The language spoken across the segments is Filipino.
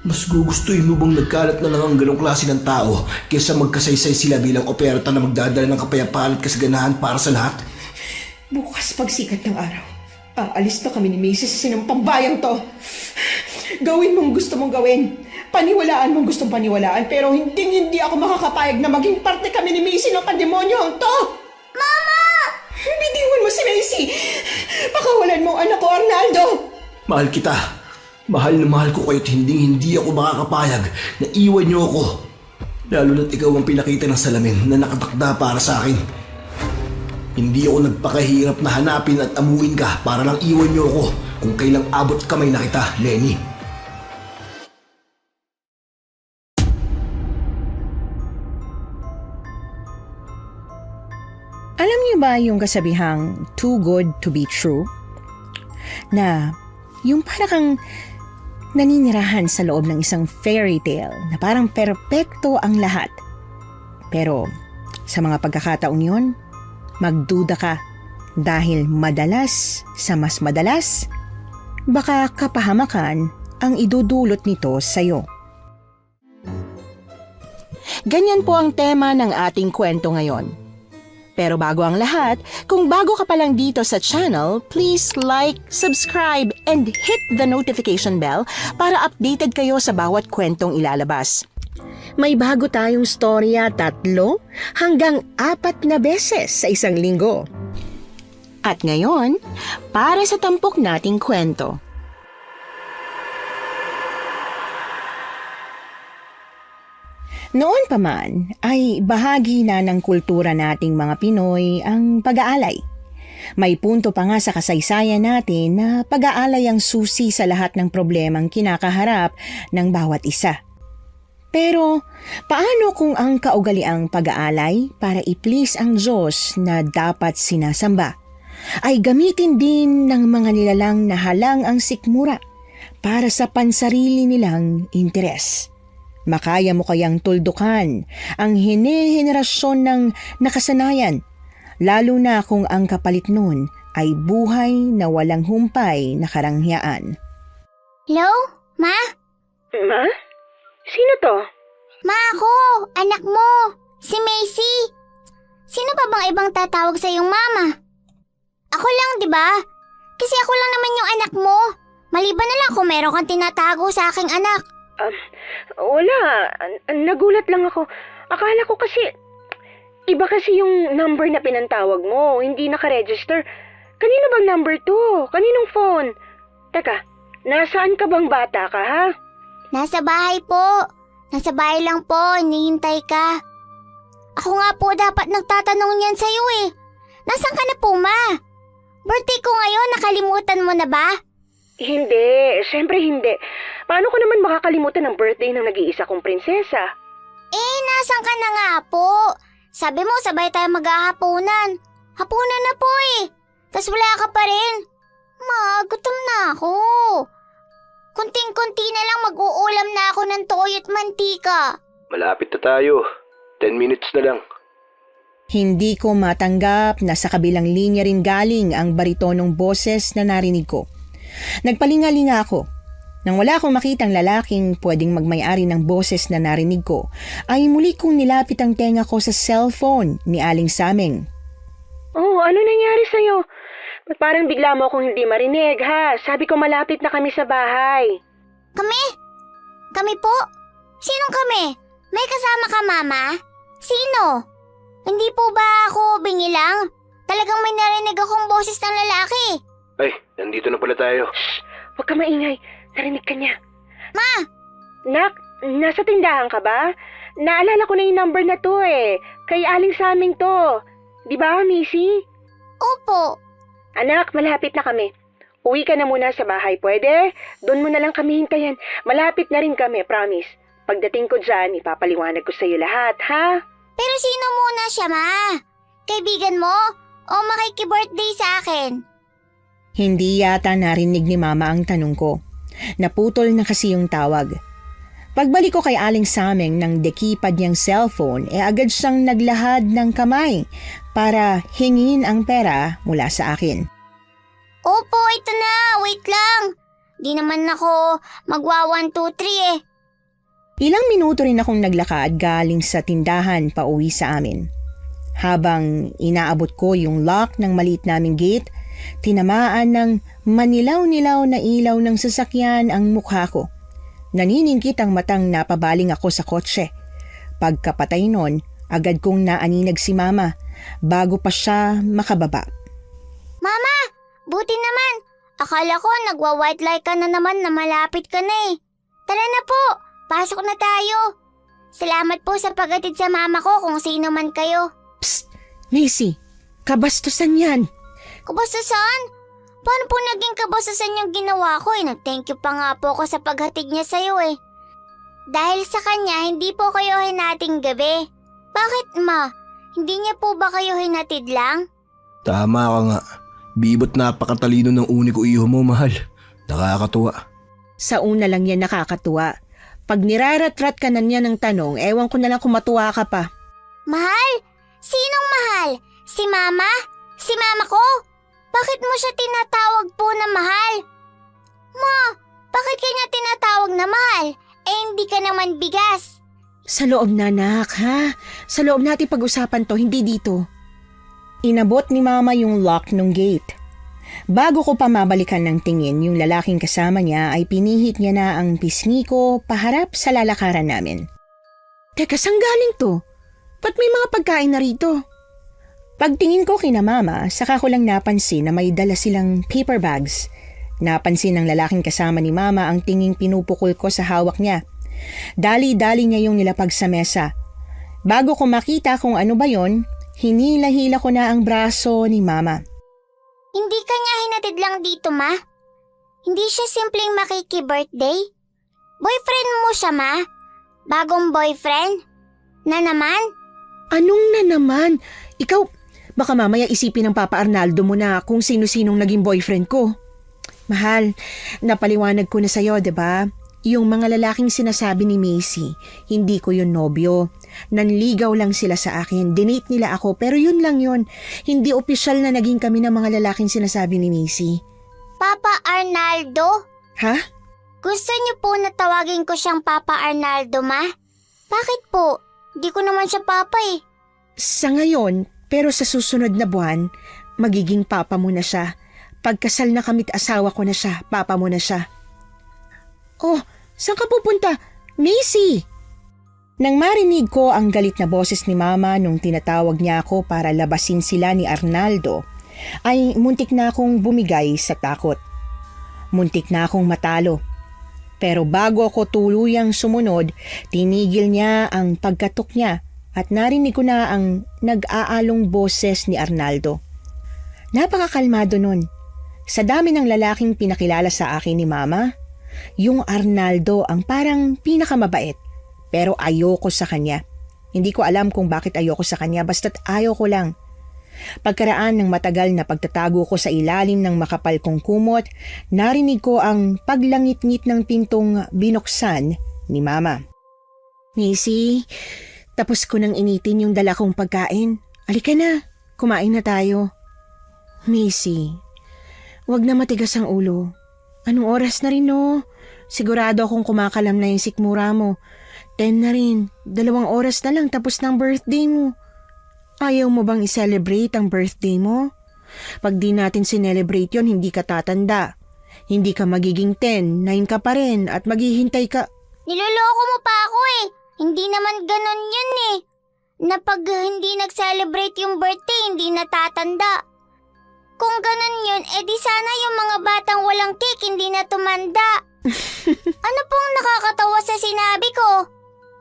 Mas gugustuhin mo bang nagkalat na lang ang ganong klase ng tao kaysa magkasaysay sila bilang operata na magdadala ng kapayapaan at kasaganahan para sa lahat? Bukas pagsikat ng araw, aalis na kami ni Macy sa sinampambayang to. Gawin mong gusto mong gawin. Paniwalaan mong gustong paniwalaan, pero hindi ako makakapayag na maging parte kami ni Macy ng pandemonyo to. Mama! Bitiwan mo si Macy. Pakawalan mo ang anak ko, Arnaldo. Mahal kita. Mahal na mahal ko kayo't hindi ako makakapayag na iwan niyo ako. Lalo na't ikaw ang pinakita ng salamin na nakatakda para sa akin. Hindi ako nagpakahirap na hanapin at amuin ka para lang iwan niyo ako kung kailang abot kamay na kita, Lenny. Alam niyo ba yung kasabihang too good to be true? Na yung parang kang naninirahan sa loob ng isang fairy tale na parang perpekto ang lahat. Pero sa mga pagkakataong yun, magduda ka dahil madalas sa mas madalas, baka kapahamakan ang idudulot nito sa'yo. Ganyan po ang tema ng ating kwento ngayon. Pero bago ang lahat, kung bago ka pa lang dito sa channel, please like, subscribe, and hit the notification bell para updated kayo sa bawat kwentong ilalabas. May bago tayong storya 3 hanggang 4 na beses sa isang linggo. At ngayon, para sa tampok nating kwento. Noon pa man ay bahagi na ng kultura nating mga Pinoy ang pag-aalay. May punto pa nga sa kasaysayan natin na pag-aalay ang susi sa lahat ng problemang kinakaharap ng bawat isa. Pero paano kung ang kaugaliang pag-aalay para i-please ang Diyos na dapat sinasamba ay gamitin din ng mga nilalang na halang ang sikmura para sa pansarili nilang interes? Makaya mo kayang tuldukan ang hine-henerasyon ng nakasanayan, lalo na kung ang kapalit nun ay buhay na walang humpay na karangyaan. Hello? Ma? Ma? Sino to? Ma ako! Anak mo! Si Macy! Sino pa bang ibang tatawag sa iyong mama? Ako lang, di ba? Kasi ako lang naman yung anak mo. Maliban na lang kung meron kang tinatago sa aking anak. Wala. Nagulat lang ako. Akala ko kasi, iba kasi yung number na pinantawag mo. Hindi nakaregister. Kanino bang number to? Kaninong phone? Teka, nasaan ka bang bata ka, ha? Nasa bahay po. Nasa bahay lang po. Hinihintay ka. Ako nga po dapat nagtatanong niyan sa'yo eh. Nasaan ka na po, ma? Birthday ko ngayon, nakalimutan mo na ba? Hindi. Siyempre hindi. Paano ko naman makakalimutan ang birthday ng nag-iisa kong prinsesa? Nasaan ka na nga po? Sabi mo, sabay tayo maghahapunan. Hapunan na po eh. Tas wala ka pa rin. Ma, gutom na ako. Kunting-kunti na lang mag-uulam na ako ng toyo at mantika. Malapit na tayo. 10 minutes na lang. Hindi ko matanggap na sa kabilang linya rin galing ang baritonong boses na narinig ko. Nagpalingalinga ako. Nang wala akong makitang lalaking pwedeng magmay-ari ng boses na narinig ko, ay muli kong nilapit ang tenga ko sa cellphone ni Aling Sameng. Oh, ano nangyari sa'yo? Ba't parang bigla mo akong hindi marinig, ha? Sabi ko malapit na kami sa bahay. Kami? Kami po? Sinong kami? May kasama ka, Mama? Sino? Hindi po ba ako bingilang? Talagang may narinig akong boses ng lalaki. Ay, nandito na pala tayo. Shh! Huwag ka maingay. Narinig ka niya. Ma! Nak, nasa tindahan ka ba? Naalala ko na yung number na to eh. Kay Aling Saming to. Di ba, Missy? Opo. Anak, malapit na kami. Uwi ka na muna sa bahay, pwede? Doon mo na lang kami hintayin. Malapit na rin kami, promise. Pagdating ko dyan, ipapaliwanag ko sa'yo lahat, ha? Pero sino muna siya, Ma? Kaibigan mo? O makiki-birthday sa akin? Hindi yata narinig ni Mama ang tanong ko. Naputol na kasi yung tawag. Pagbalik ko kay Aling Sameng ng dekipad niyang cellphone, agad siyang naglahad ng kamay para hingin ang pera mula sa akin. Opo, ito na. Wait lang. Di naman ako magwa 1, 2, 3 eh. Ilang minuto rin akong naglakad galing sa tindahan pauwi sa amin. Habang inaabot ko yung lock ng maliit naming gate, tinamaan ng manilaw-nilaw na ilaw ng sasakyan ang mukha ko. Naniningkit ang matang napabaling ako sa kotse. Pagkapatay nun, agad kong naaninag si Mama bago pa siya makababa. Mama, buti naman. Akala ko nagwa-white light ka na naman na malapit ka na eh. Tara na po, pasok na tayo. Salamat po sa paghatid sa mama ko kung sino man kayo. Psst! Macy, kabastusan yan. Kabastusan? Paano po naging kabastusan yung ginawa ko eh? Nag-thank you pa nga po ako sa paghatid niya sa'yo eh. Dahil sa kanya, hindi po kayo hinating gabi. Bakit ma? Hindi niya po ba kayo hinatid lang? Tama ka nga. Bibot napakatalino ng uni ko iho mo, mahal. Nakakatuwa. Sa una lang yan nakakatuwa. Pag nirarat-rat ka na niya ng tanong, ewan ko na lang kung matuwa ka pa. Mahal? Sinong mahal? Si mama? Si mama ko? Bakit mo siya tinatawag po na mahal? Ma, bakit kanya tinatawag na mahal? Eh hindi ka naman bigas. Sa loob na, anak, ha? Sa loob natin pag-usapan to, hindi dito. Inabot ni Mama yung lock ng gate. Bago ko pa mabalikan ng tingin, yung lalaking kasama niya ay pinihit niya na ang pisngi ko paharap sa lalakaran namin. Teka, saan galing to? Ba't may mga pagkain na rito? Pagtingin ko kina Mama, saka ko lang napansin na may dala silang paper bags. Napansin ng lalaking kasama ni Mama ang tinging pinupukol ko sa hawak niya. Dali-dali niya yung nilapag sa mesa. Bago ko makita kung ano ba yon, hinila-hila ko na ang braso ni Mama. Hindi ka niya hinatid lang dito, ma? Hindi siya simpleng makiki-birthday? Boyfriend mo siya, ma? Bagong boyfriend? Na naman? Anong na naman? Ikaw, baka mamaya isipin ng Papa Arnaldo mo na kung sino-sinong naging boyfriend ko. Mahal, napaliwanag ko na sa'yo, diba? Yung mga lalaking sinasabi ni Macy, hindi ko yun nobyo. Nanligaw lang sila sa akin, dinate nila ako pero yun lang yun. Hindi opisyal na naging kami ng mga lalaking sinasabi ni Macy. Papa Arnaldo? Ha? Gusto niyo po na tawagin ko siyang Papa Arnaldo, ma? Bakit po? Di ko naman siya papa eh. Sa ngayon, pero sa susunod na buwan, magiging papa mo na siya. Pagkasal na kami't asawa ko na siya, papa mo na siya. Oh, saan ka pupunta? Macy! Nang marinig ko ang galit na boses ni Mama nung tinatawag niya ako para labasin sila ni Arnaldo, ay muntik na akong bumigay sa takot. Muntik na akong matalo. Pero bago ako tuluyang sumunod, tinigil niya ang pagkatok niya at narinig ko na ang nag-aalong boses ni Arnaldo. Napakakalmado nun. Sa dami ng lalaking pinakilala sa akin ni Mama, yung Arnaldo ang parang pinakamabait. Pero ayoko sa kanya. Hindi ko alam kung bakit ayoko sa kanya, basta't ayoko lang. Pagkaraan ng matagal na pagtatago ko sa ilalim ng makapal kong kumot, narinig ko ang paglangit-ngit ng pintong binuksan ni Mama. Macy, tapos ko nang initin yung dala kong pagkain. Halika na, kumain na tayo. Macy, wag na matigas ang ulo. Anong oras na rin no? Sigurado akong kumakalam na yung sikmura mo. 10 na rin, 2 oras na lang tapos ng birthday mo. Ayaw mo bang i-celebrate ang birthday mo? Pag di natin sinelebrate yon, hindi ka tatanda. Hindi ka magiging 10, 9 ka pa rin at maghihintay ka. Niloloko mo pa ako eh. Hindi naman ganon yun eh. Na pag hindi nag-celebrate yung birthday, hindi natatanda. Kung ganon yun, edi sana yung mga batang walang cake hindi na tumanda. Ano pong nakakatawa sa sinabi ko?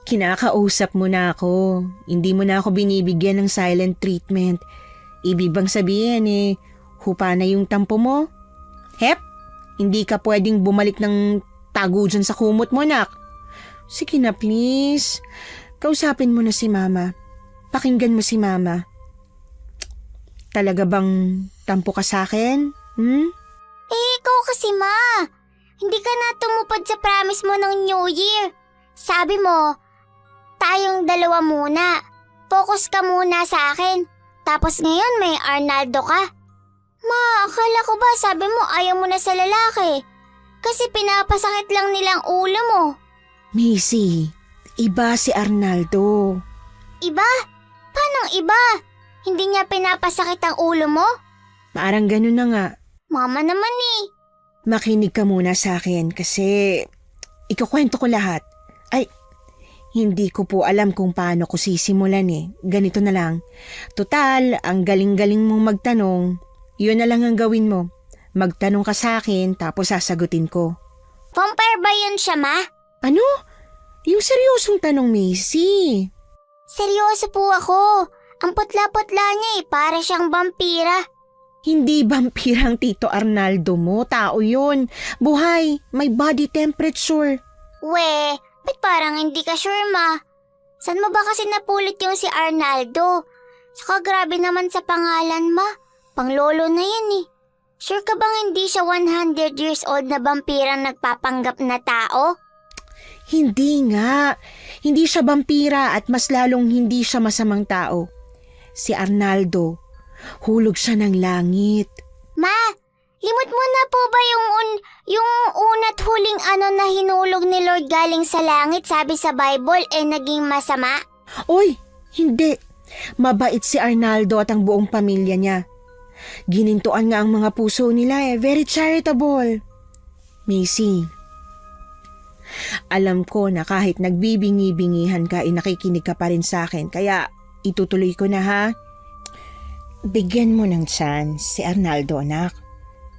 Kinakausap mo na ako. Hindi mo na ako binibigyan ng silent treatment. Ibig bang sabihin hupa na yung tampo mo? Hep, hindi ka pwedeng bumalik ng tago dyan sa kumot mo, nak. Sige na please. Kausapin mo na si Mama. Pakinggan mo si Mama. Talaga bang tampo ka sa akin? Ikaw kasi ma. Hindi ka na tumupad sa promise mo ng New Year. Sabi mo, tayong dalawa muna. Focus ka muna sa akin. Tapos ngayon may Arnaldo ka. Ma, akala ko ba sabi mo ayaw mo na sa lalaki? Kasi pinapasakit lang nilang ulo mo. Macy, Iba si Arnaldo. Iba? Paanong iba? Hindi niya pinapasakit ang ulo mo? Parang ganun na nga. Mama naman eh. Makinig ka muna sa akin kasi ikukwento ko lahat. Ay, hindi ko po alam kung paano ko sisimulan eh. Ganito na lang. Total, ang galing-galing mong magtanong. Yun na lang ang gawin mo. Magtanong ka sa akin tapos sasagutin ko. Vampire ba yun siya, ma? Ano? Yung seryosong tanong, Macy. Seryoso po ako. Ang putla-putla niya eh, para siyang vampira. Hindi vampirang Tito Arnaldo mo, tao yun. Buhay, may body temperature. We, ba't parang hindi ka sure, ma? San mo ba kasi napulit yung si Arnaldo? Saka grabe naman sa pangalan, ma. Panglolo na yan eh. Sure ka bang hindi siya 100 years old na vampirang nagpapanggap na tao? Hindi nga. Hindi siya vampira at mas lalong hindi siya masamang tao. Si Arnaldo, hulog siya ng langit. Ma, limot mo na po ba yung una't huling ano na hinulog ni Lord galing sa langit, sabi sa Bible, naging masama? Oy, hindi. Mabait si Arnaldo at ang buong pamilya niya. Ginintuan nga ang mga puso nila very charitable. Macy, alam ko na kahit nagbibingi-bingihan ka, nakikinig ka pa rin sa akin, kaya itutuloy ko na ha. Bigyan mo ng chance si Arnaldo, anak.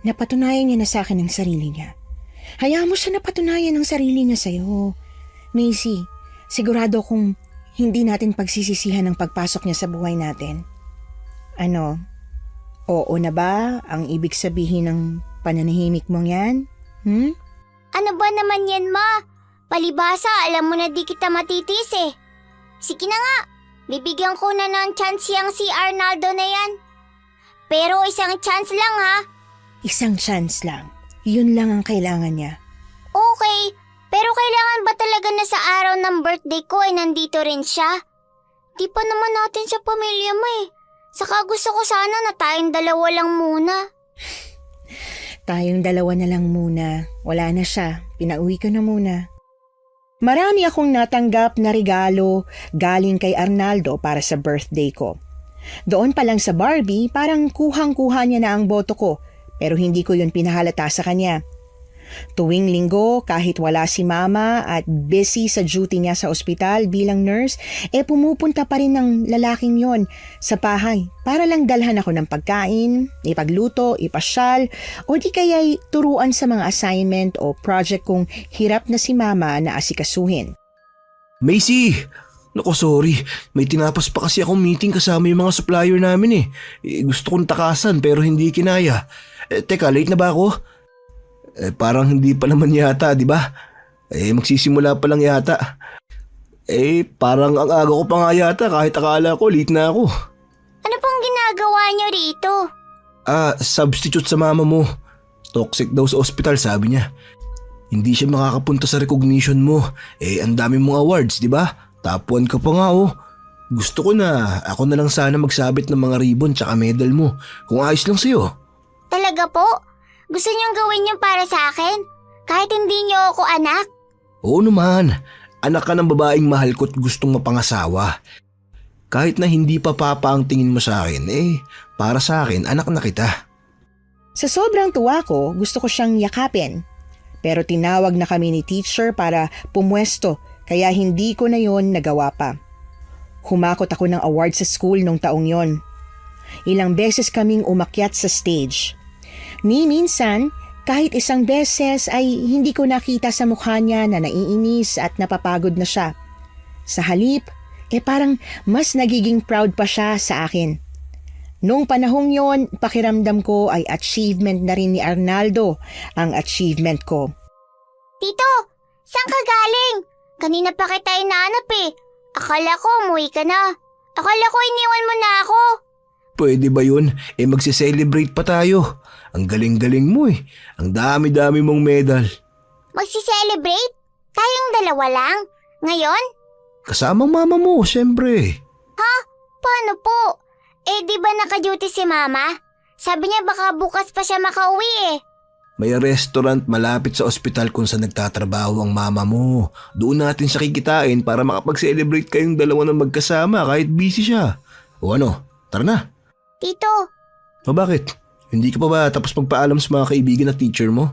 Napatunayan niya na sa akin ang sarili niya. Hayaan mo siya napatunayan ang sarili niya sa'yo. Macy, sigurado kung hindi natin pagsisisihan ang pagpasok niya sa buhay natin. Ano? Oo na ba ang ibig sabihin ng pananahimik mong yan? Ano ba naman yan, ma? Palibasa, alam mo na di kita matitis eh. Sige na nga, bibigyan ko na ng chance yang si Arnaldo na yan. Pero isang chance lang ha. Isang chance lang. Yun lang ang kailangan niya. Okay, pero kailangan ba talaga na sa araw ng birthday ko nandito rin siya? Di pa naman natin siya pamilya mo eh. Saka gusto ko sana na tayong dalawa lang muna. Tayong dalawa na lang muna. Wala na siya. Pinauwi ko na muna. Marami akong natanggap na regalo galing kay Arnaldo para sa birthday ko. Doon pa lang sa Barbie, parang kuhang-kuha niya na ang boto ko, pero hindi ko yun pinahalata sa kanya. Tuwing linggo, kahit wala si mama at busy sa duty niya sa ospital bilang nurse, pumupunta pa rin ng lalaking yon sa bahay para lang dalhan ako ng pagkain, ipagluto, ipasyal, o di kaya'y turuan sa mga assignment o project kung hirap na si mama na asikasuhin. Macy! Naku, sorry. May tinapos pa kasi akong meeting kasama yung mga supplier namin eh. Gusto kong takasan pero hindi kinaya. Teka, late na ba ako? Parang hindi pa naman yata, di ba? Magsisimula pa lang yata. Parang ang aga ko pa nga yata kahit akala ko late na ako. Ano pong ginagawa niyo rito? Substitute sa mama mo. Toxic daw sa ospital, sabi niya. Hindi siya makakapunta sa recognition mo. Ang dami mong awards, di ba? Top 1 ka pa nga oh. Gusto ko na ako na lang sana magsabit ng mga ribbon tsaka medal mo. Kung ayos lang sa'yo. Talaga po? Gusto niyong gawin yung para sa akin? Kahit hindi niyo ako anak? Oo naman. Anak ka ng babaeng mahal ko at gustong mapangasawa. Kahit na hindi pa papa ang tingin mo sa akin, para sa akin, anak na kita. Sa sobrang tuwa ko, gusto ko siyang yakapin. Pero tinawag na kami ni teacher para pumwesto, kaya hindi ko na yon nagawa pa. Humakot ako ng award sa school nung taong yon. Ilang beses kaming umakyat sa stage. Ni minsan, kahit isang beses ay hindi ko nakita sa mukha niya na naiinis at napapagod na siya. Sa halip, parang mas nagiging proud pa siya sa akin. Noong panahong yon, pakiramdam ko ay achievement na rin ni Arnaldo ang achievement ko. Tito, saan ka galing? Kanina pa kita inaanap eh. Akala ko umuwi ka na. Akala ko iniwan mo na ako. Pwede ba yun? Magse-celebrate pa tayo. Ang galing-galing mo eh. Ang dami-dami mong medal. Magsi-celebrate? Tayong dalawa lang? Ngayon? Kasamang mama mo, syempre. Ha? Paano po? Di ba naka-duty si mama? Sabi niya baka bukas pa siya makauwi eh. May restaurant malapit sa ospital kung saan nagtatrabaho ang mama mo. Doon natin siya kikitain para makapag-celebrate kayong dalawa ng magkasama kahit busy siya. O ano, tara na. Tito, O bakit? Hindi ka pa ba tapos magpaalam sa mga kaibigan at teacher mo?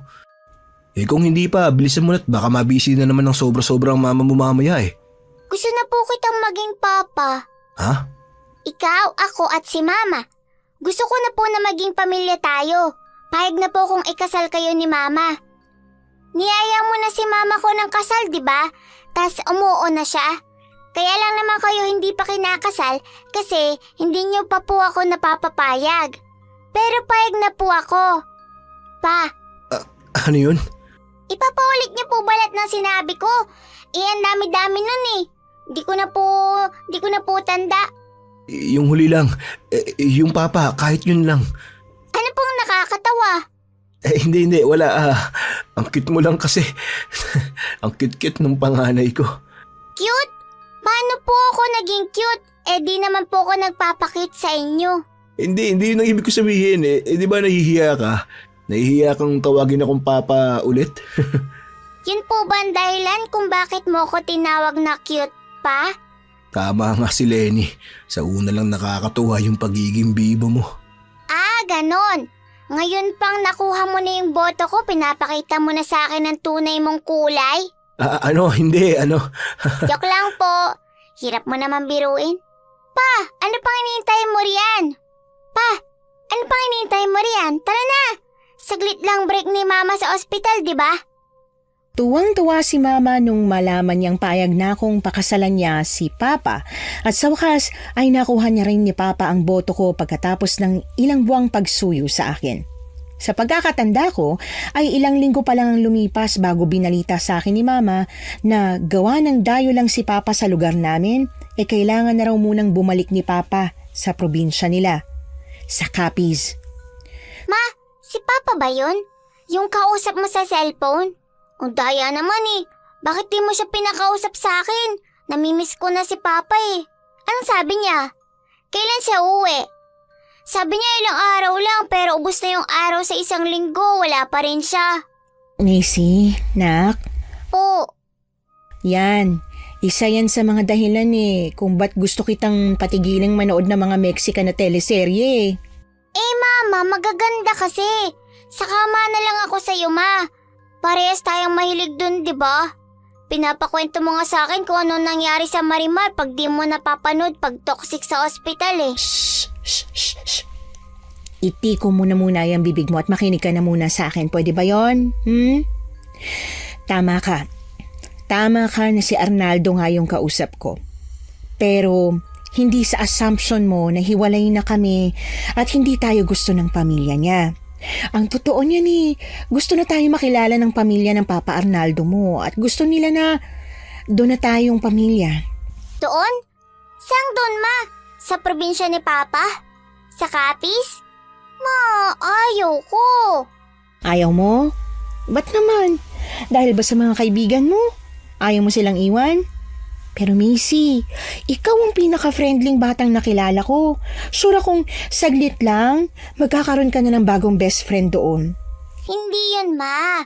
Eh kung hindi pa, bilisan mo na't baka mabisi na naman ng sobra-sobra ang mama mo mamaya eh. gusto na po kitang maging papa. Ha? Ikaw, ako at si Mama. Gusto ko na po na maging pamilya tayo. Payag na po kung ikasal kayo ni Mama. Niyaya mo na si Mama ko ng kasal, di ba? Tas umuo na siya. Kaya lang naman kayo hindi pa kinakasal kasi hindi niyo pa po ako napapapayag. Pero payag na po ako. Pa, Ano yun? ipapaulit niyo po balat ng sinabi ko. Ang dami-dami nun eh. Di ko na po tanda. Yung huli lang. Yung papa, kahit yun lang. Ano pong nakakatawa? Hindi, wala. Ang cute mo lang kasi. Ang cute-cute ng panganay ko. Cute? Paano po ako naging cute? Di naman po ako nagpapakute sa inyo. Hindi yun ang ibig ko sabihin eh. Di ba nahihiya ka? Nahihiya kang tawagin akong papa ulit? Yun po ba ang dahilan kung bakit mo ako tinawag na cute pa? Tama nga si Lenny. Sa una lang nakakatuwa yung pagiging bibo mo. Ah, ganon. Ngayon pang nakuha mo na yung boto ko, pinapakita mo na sa akin ang tunay mong kulay? Hindi. Joke lang po. Hirap mo naman biruin. Pa, ano pang hinihintay mo riyan? Pa, ano pang hinihintay mo riyan? Tara na! Saglit lang break ni Mama sa ospital, di ba? Tuwang-tuwa si Mama nung malaman niyang payag na akong pakasalan niya si Papa at sa wakas ay nakuha niya rin ni Papa ang boto ko pagkatapos ng ilang buwang pagsuyo sa akin. Sa pagkakatanda ko ay ilang linggo pa lang ang lumipas bago binalita sa akin ni Mama na gawa ng dayo lang si Papa sa lugar namin kailangan na raw munang bumalik ni Papa sa probinsya nila, sa Capiz. Ma, si Papa ba yun? Yung kausap mo sa cellphone? Ang daya naman eh. Bakit di mo siya pinakausap sa akin? Namimiss ko na si Papa eh. Anong sabi niya? Kailan siya uwi? Sabi niya ilang araw lang pero ubos na yung araw sa isang linggo. Wala pa rin siya. Macy, nak, Po, yan. Isa yan sa mga dahilan kung ba't gusto kitang patigilang manood ng mga Mexican na teleserye. Mama, magaganda kasi. Sakama na lang ako sa'yo, Ma. Parehas tayong mahilig dun, di ba? Pinapakwento mo nga sa akin kung ano nangyari sa Marimar pag di mo napapanood pag toxic sa ospital eh. Shh. Iti ko muna yung bibig mo at makinig ka na muna sa akin. Pwede ba yon? Tama ka. Tama ka na si Arnaldo nga yung kausap ko. Pero hindi sa assumption mo na hiwalay na kami at hindi tayo gusto ng pamilya niya. Ang totoo niyan gusto na tayo makilala ng pamilya ng Papa Arnaldo mo at gusto nila na doon na tayong pamilya. Doon? Saan doon, Ma? Sa probinsya ni Papa? Sa Capiz? Ma, ayaw ko. Ayaw mo? Ba't naman? Dahil ba sa mga kaibigan mo? Ayaw mo silang iwan? Pero Macy, ikaw ang pinaka-friendling batang nakilala ko. Sure akong saglit lang, magkakaroon ka na ng bagong best friend doon. Hindi yun, Ma.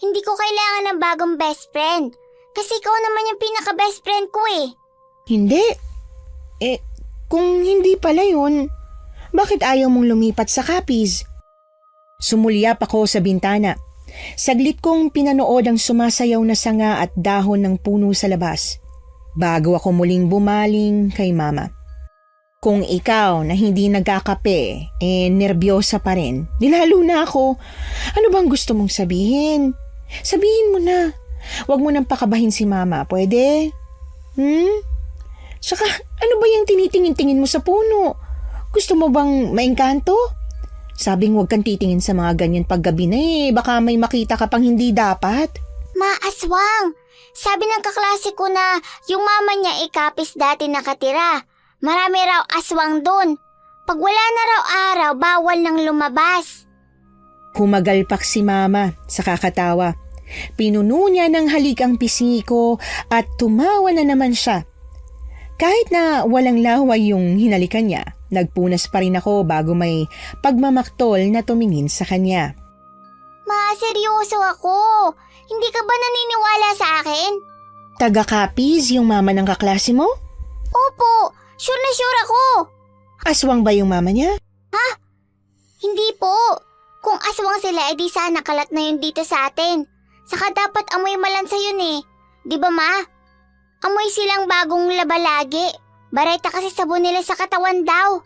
Hindi ko kailangan ng bagong best friend. Kasi ikaw naman yung pinaka-best friend ko eh. Hindi. Kung hindi pala yun, bakit ayaw mong lumipat sa Capiz? Sumulyap ako sa bintana. Saglit kong pinanood ang sumasayaw na sanga at dahon ng puno sa labas. Bago ako muling bumaling kay Mama. Kung ikaw na hindi nagkakape, nervyosa pa rin, nilalo na ako. Ano bang gusto mong sabihin? Sabihin mo na. Huwag mo nang pakabahin si Mama, pwede? Saka, ano ba yung tinitingin-tingin mo sa puno? Gusto mo bang maengkanto? Sabing huwag kang titingin sa mga ganyan paggabi na baka may makita ka pang hindi dapat. Ma, aswang. Sabi ng kaklase ko na yung mama niya Capiz dati nakatira. Marami raw aswang doon. Pag wala na raw araw, bawal nang lumabas. Humagalpak si Mama sa kakatawa. Pinuno niya ng halik ang pisngi ko at tumawa na naman siya. Kahit na walang laway yung hinalikan niya, nagpunas pa rin ako bago may pagmamaktol na tumingin sa kanya. Ma, seryoso ako. Hindi ka ba naniniwala sa akin? Taga-Capiz yung mama ng kaklase mo? Opo, sure na sure ako. Aswang ba yung mama niya? Hindi po. Kung aswang sila, edi sana kalat na yun dito sa atin. Saka dapat amoy malansa yun eh. Di ba ma? Amoy silang bagong laba lagi. Bareta kasi sabon nila sa katawan daw.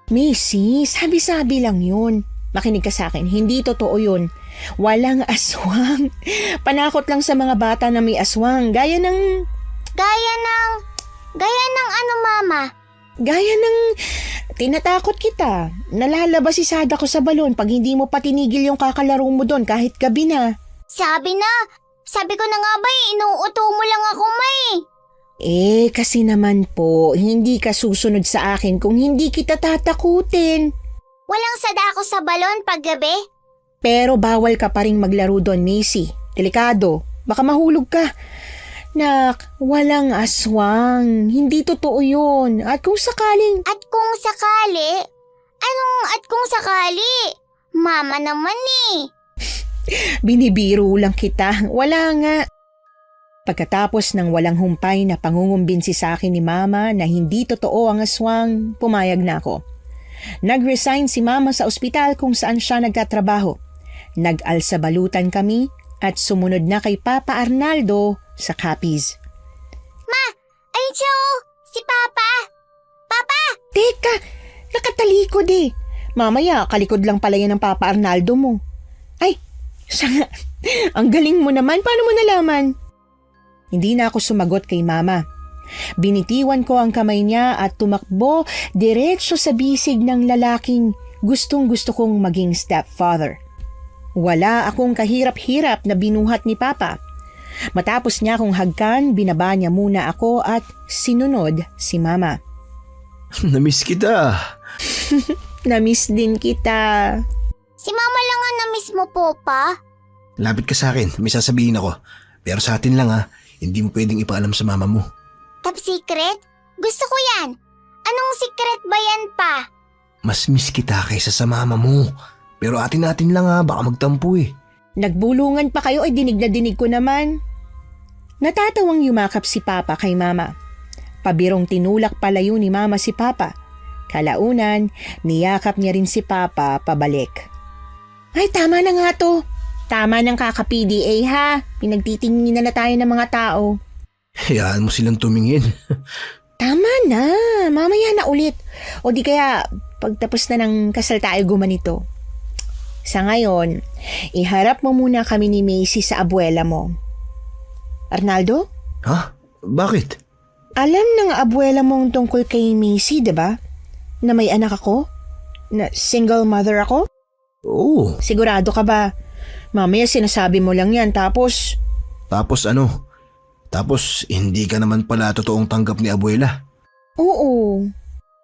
Macy, sabi-sabi lang yun. Makinig ka sa akin, hindi totoo yun. Walang aswang. Panakot lang sa mga bata na may aswang. Gaya ng Ano mama? Gaya ng tinatakot kita. Nalalabas si Sada ko sa balon pag hindi mo pa tinigil yung kakalaro mo doon kahit gabi na. Sabi ko na nga ba inuuto mo lang ako may. Kasi naman po, hindi ka susunod sa akin kung hindi kita tatakutin. Walang sada ako sa balon pag gabi. Pero bawal ka pa rin maglaro doon, Macy. Delikado. Baka mahulog ka. Nak, walang aswang. Hindi totoo yun. At kung sakaling... At kung sakali? Anong at kung sakali? Mama naman eh. Binibiro lang kita. Wala nga. Pagkatapos ng walang humpay na pangungumbinsi sa akin ni Mama na hindi totoo ang aswang, pumayag na ako. Nag-resign si Mama sa ospital kung saan siya nagtatrabaho. Nag-alsabalutan kami at sumunod na kay Papa Arnaldo sa Capiz. Ma, ayun siya oh, si Papa. Papa! Teka, nakatalikod eh. Mamaya, kalikod lang pala yan ng Papa Arnaldo mo. Ay, siya nga. Ang galing mo naman. Paano mo nalaman? Hindi na ako sumagot kay Mama. Binitiwan ko ang kamay niya at tumakbo diretso sa bisig ng lalaking gustong-gusto kong maging stepfather. Wala akong kahirap-hirap na binuhat ni Papa. Matapos niya akong hagkan, binaba niya muna ako at sinunod si Mama. Namiss kita. Namiss din kita. Si Mama lang nga na-miss mo po pa. Lapit ka sa akin, may sasabihin ako. Pero sa atin lang ha, hindi mo pwedeng ipaalam sa mama mo. Top secret? Gusto ko yan. Anong secret ba yan pa? Mas miss kita kaysa sa mama mo. Pero atin-atin lang ha, baka magtampo eh. Nagbulungan pa kayo ay dinig na dinig ko naman. Natatawang yumakap si Papa kay Mama. Pabirong tinulak palayo ni Mama si Papa. Kalaunan, niyakap niya rin si Papa pabalik. Ay, tama na nga to. Tama ng kaka-PDA ha. Pinagtitingin na tayo ng mga tao. Hayaan mo silang tumingin. Tama na. Mamaya na ulit. O di kaya pagtapos na ng kasal tayo gumanito. Sa ngayon, iharap mo muna kami ni Macy sa abuela mo. Arnaldo? Ha? Bakit? Alam ng abuela mong tungkol kay Macy, diba? Na may anak ako? Na single mother ako? Oo. Sigurado ka ba? Mamaya sinasabi mo lang yan tapos... Tapos ano? Tapos hindi ka naman pala totoong tanggap ni abuela. Oo.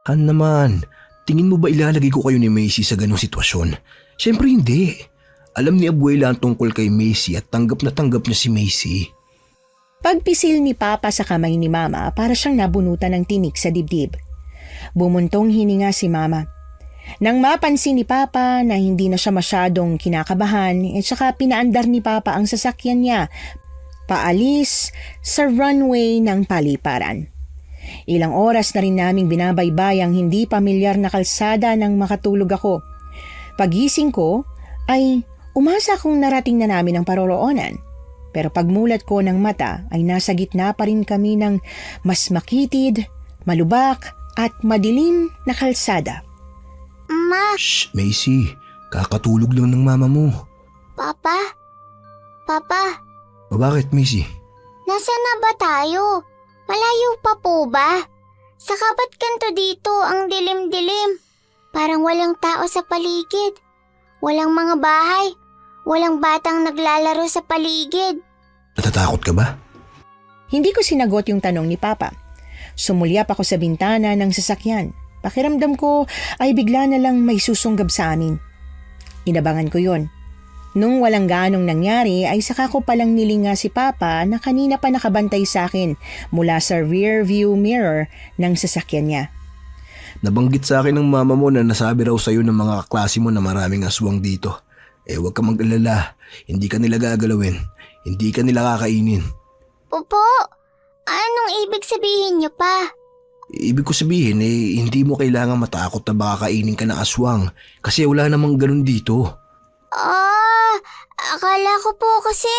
Han naman, tingin mo ba ilalagay ko kayo ni Macy sa ganong sitwasyon? Siyempre hindi. Alam ni abuela ang tungkol kay Macy at tanggap na tanggap niya si Macy. Pagpisil ni Papa sa kamay ni Mama para siyang nabunutan ng tinik sa dibdib. Bumuntong hininga si Mama. Nang mapansin ni Papa na hindi na siya masyadong kinakabahan, at saka pinaandar ni Papa ang sasakyan niya paalis sa runway ng paliparan. Ilang oras na rin naming binabaybay ang hindi pamilyar na kalsada nang makatulog ako. Pagising ko ay umasa kong narating na namin ang paroroonan. Pero pagmulat ko ng mata ay nasa gitna pa rin kami ng mas makitid, malubak at madilim na kalsada. Ma, Shh, Macy. Kakatulog lang ng mama mo. Papa? Papa, O bakit, Macy? nasaan na ba tayo? Malayo pa po ba? Saka ba't ganito dito ang dilim-dilim? Parang walang tao sa paligid. Walang mga bahay. Walang batang naglalaro sa paligid. Natatakot ka ba? Hindi ko sinagot yung tanong ni Papa. Sumulyap ako sa bintana ng sasakyan. Pakiramdam ko ay bigla na lang may susunggab sa amin. Inabangan ko yon. Nung walang ganong nangyari ay saka ko palang nilinga si Papa na kanina pa nakabantay sa akin mula sa rear view mirror ng sasakyan niya. Nabanggit sa akin ng mama mo na nasabi raw sa'yo ng mga kaklase mo na maraming aswang dito. Huwag ka mag-alala. Hindi ka nila gagalawin. Hindi ka nila kakainin. Opo, anong ibig sabihin niyo pa? Ibig ko sabihin hindi mo kailangan matakot na baka kainin ka ng aswang kasi wala namang ganun dito. Akala ko po kasi.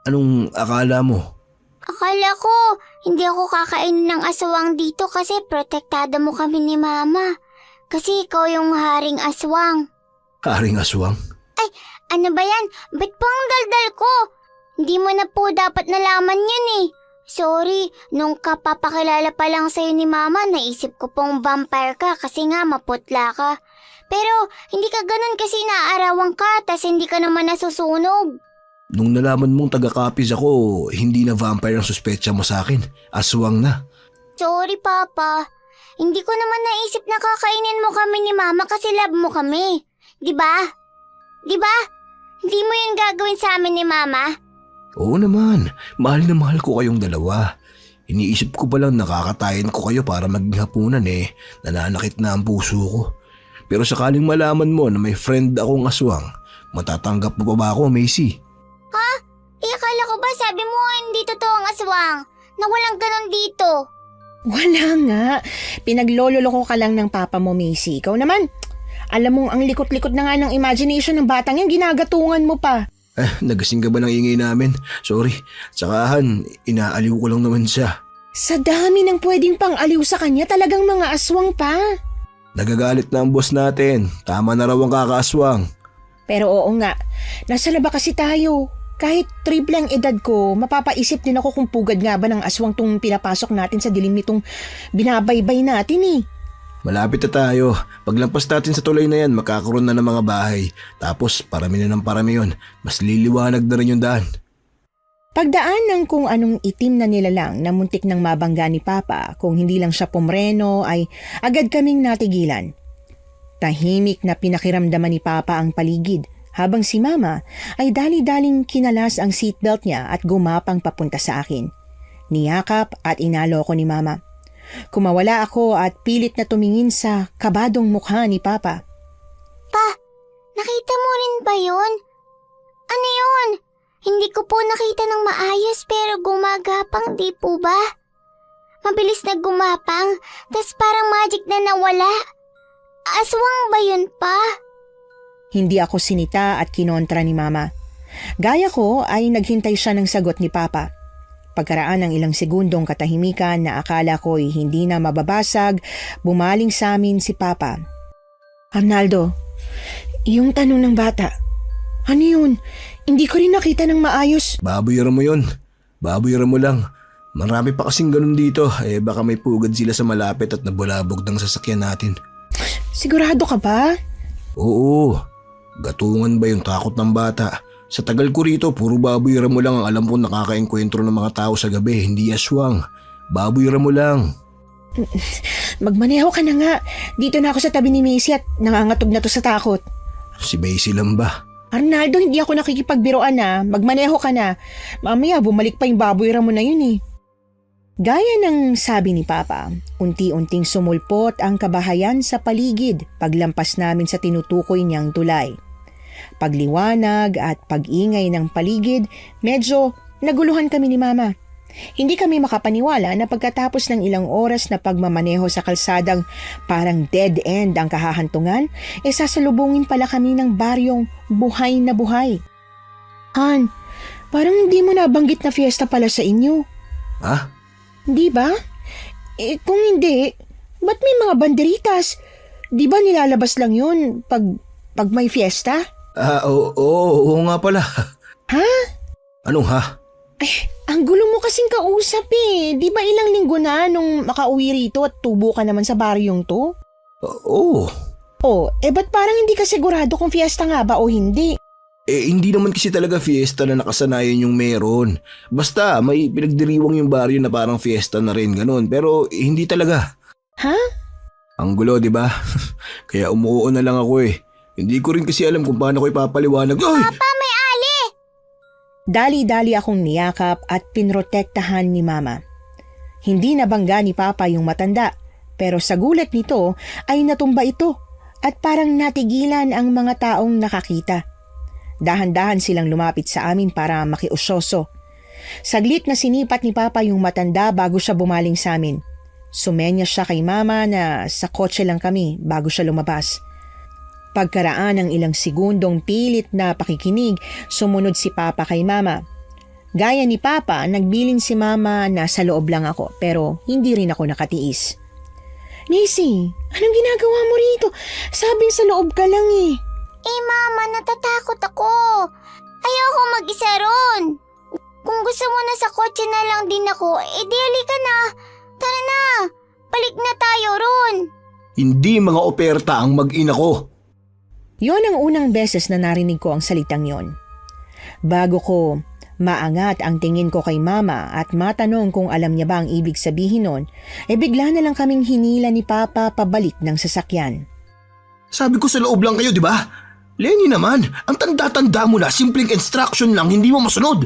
Anong akala mo? Akala ko, hindi ako kakainin ng aswang dito kasi protektado mo kami ni Mama. Kasi ikaw yung haring aswang. Haring aswang? Ay, ano ba yan? Ba't po ang daldal ko? Hindi mo na po dapat nalaman yan eh. Sorry, nung kapapakilala pa lang sa'yo ni Mama, naisip ko pong vampire ka kasi nga maputla ka. Pero hindi ka ganun kasi naaarawan ka tas hindi ka naman nasusunog. Nung nalaman mong taga-copies ako, hindi na vampire ang suspecha mo sa akin. Aswang na. Sorry, Papa. Hindi ko naman naisip na kakainin mo kami ni Mama kasi love mo kami. Diba? Diba? Hindi mo yun gagawin sa amin ni Mama? Oo naman, mahal na mahal ko kayong dalawa. Iniisip ko pa lang nakakatayin ko kayo para maging hapunan nananakit na ang puso ko. Pero sakaling malaman mo na may friend akong aswang, matatanggap mo pa ba ako, Macy? Ha? Akala ko ba sabi mo hindi totoo ang aswang? Na walang ganun dito. Wala nga. Pinaglololoko ka lang ng papa mo, Macy. Ikaw naman, alam mong ang likot-likot na nga ng imagination ng batang yan, ginagatungan mo pa. Nagasing ka ba ng ingay namin? Sorry, tsakahan, inaaliw ko lang naman siya. Sa dami ng pwedeng pang aliw sa kanya, talagang mga aswang pa. Nagagalit na ang boss natin, tama na raw ang kakaaswang. Pero oo nga, nasa laba kasi tayo. Kahit triple ang edad ko, mapapaisip din ako kung pugad nga ba ng aswang tong pinapasok natin sa dilim nitong binabaybay natin eh. Malapit na tayo. Paglampas natin sa tulay na yan, makakaroon na ng mga bahay. Tapos parami na ng parami yun. Mas liliwanag na rin yung daan. Pagdaan ng kung anong itim na nilalang na muntik ng mabangga ni Papa, kung hindi lang siya pumreno ay agad kaming natigilan. Tahimik na pinakiramdaman ni Papa ang paligid habang si Mama ay dali-daling kinalas ang seatbelt niya at gumapang papunta sa akin. Niyakap at inalo ko ni Mama. Kumawala ako at pilit na tumingin sa kabadong mukha ni Papa. Pa, nakita mo rin ba yun? Ano yun? Hindi ko po nakita ng maayos pero gumagapang, di po ba? Mabilis na gumapang, tas parang magic na nawala. Aswang ba yun pa? Hindi ako sinita at kinontra ni Mama. Gaya ko ay naghintay siya ng sagot ni Papa. Pagkaraan ng ilang segundong katahimikan na akala ko'y hindi na mababasag, bumaling sa amin si Papa. Arnaldo, yung tanong ng bata, ano yun? Hindi ko rin nakita ng maayos. Babuyaran mo yun. Babuyaran mo lang. Marami pa kasing ganun dito. Baka may pugad sila sa malapit at nabulabog ng sasakyan natin. Sigurado ka ba? Oo. Gatungan ba yung takot ng bata? Sa tagal ko rito, puro babuyaran mo lang ang alam ko nakakaengkwentro ng mga tao sa gabi, hindi aswang. Babuyaran mo lang. Magmaneho ka na nga. Dito na ako sa tabi ni Macy at nangangatog na to sa takot. Si Macy lang ba? Arnaldo, hindi ako nakikipagbiroan na. Magmaneho ka na. Mamaya bumalik pa yung babuyaran mo na yun eh. Gaya ng sabi ni Papa, unti-unting sumulpot ang kabahayan sa paligid paglampas namin sa tinutukoy niyang tulay. Pagliwanag at pag-ingay ng paligid, medyo naguluhan kami ni Mama. Hindi kami makapaniwala na pagkatapos ng ilang oras na pagmamaneho sa kalsadang parang dead end ang kahahantungan, sasalubungin pala kami ng baryong buhay na buhay. Han, parang hindi mo nabanggit na fiesta pala sa inyo. Ha? Di ba? Kung hindi, ba't may mga banderitas? Di ba nilalabas lang yun pag may fiesta? Oo nga pala. Ha? Anong ha? Ay, ang gulo mo kasing kausap eh. Di ba ilang linggo na nung makauwi rito at tubo ka naman sa baryong to? Oo. Ba't parang hindi ka sigurado kung fiesta nga ba o hindi? Hindi naman kasi talaga fiesta na nakasanayan yung meron. Basta may pinagdiriwang yung baryo na parang fiesta na rin ganun. Pero hindi talaga. Ha? Ang gulo, di ba? Kaya umuo na lang ako eh. Hindi ko rin kasi alam kung paano ko ipapaliwanag. Ay! Papa, may ali! Dali-dali akong niyakap at pinrotektahan ni Mama. Hindi nabangga ni Papa yung matanda, pero sa gulat nito ay natumba ito at parang natigilan ang mga taong nakakita. Dahan-dahan silang lumapit sa amin para makiusyoso. Saglit na sinipat ni Papa yung matanda bago siya bumaling sa amin. Sumenya siya kay Mama na sa kotse lang kami bago siya lumabas. Pagkaraan ng ilang segundong pilit na pakikinig, sumunod si Papa kay Mama. Gaya ni Papa, nagbilin si Mama na sa loob lang ako pero hindi rin ako nakatiis. Macy, anong ginagawa mo rito? Sabing sa loob ka lang eh. Eh mama, natatakot ako. Ayoko mag-isa ron. Kung gusto mo na sa kotse na lang din ako, di halika na. Tara na, balik na tayo ron. Hindi mga operta ang mag-ina ko. Yon ang unang beses na narinig ko ang salitang yon. Bago ko maangat ang tingin ko kay Mama at matanong kung alam niya ba ang ibig sabihin nun, bigla na lang kaming hinila ni Papa pabalik ng sasakyan. Sabi ko sa loob lang kayo, di ba? Lenny naman, ang tanda-tanda mo na, simpleng instruction lang, hindi mo masunod.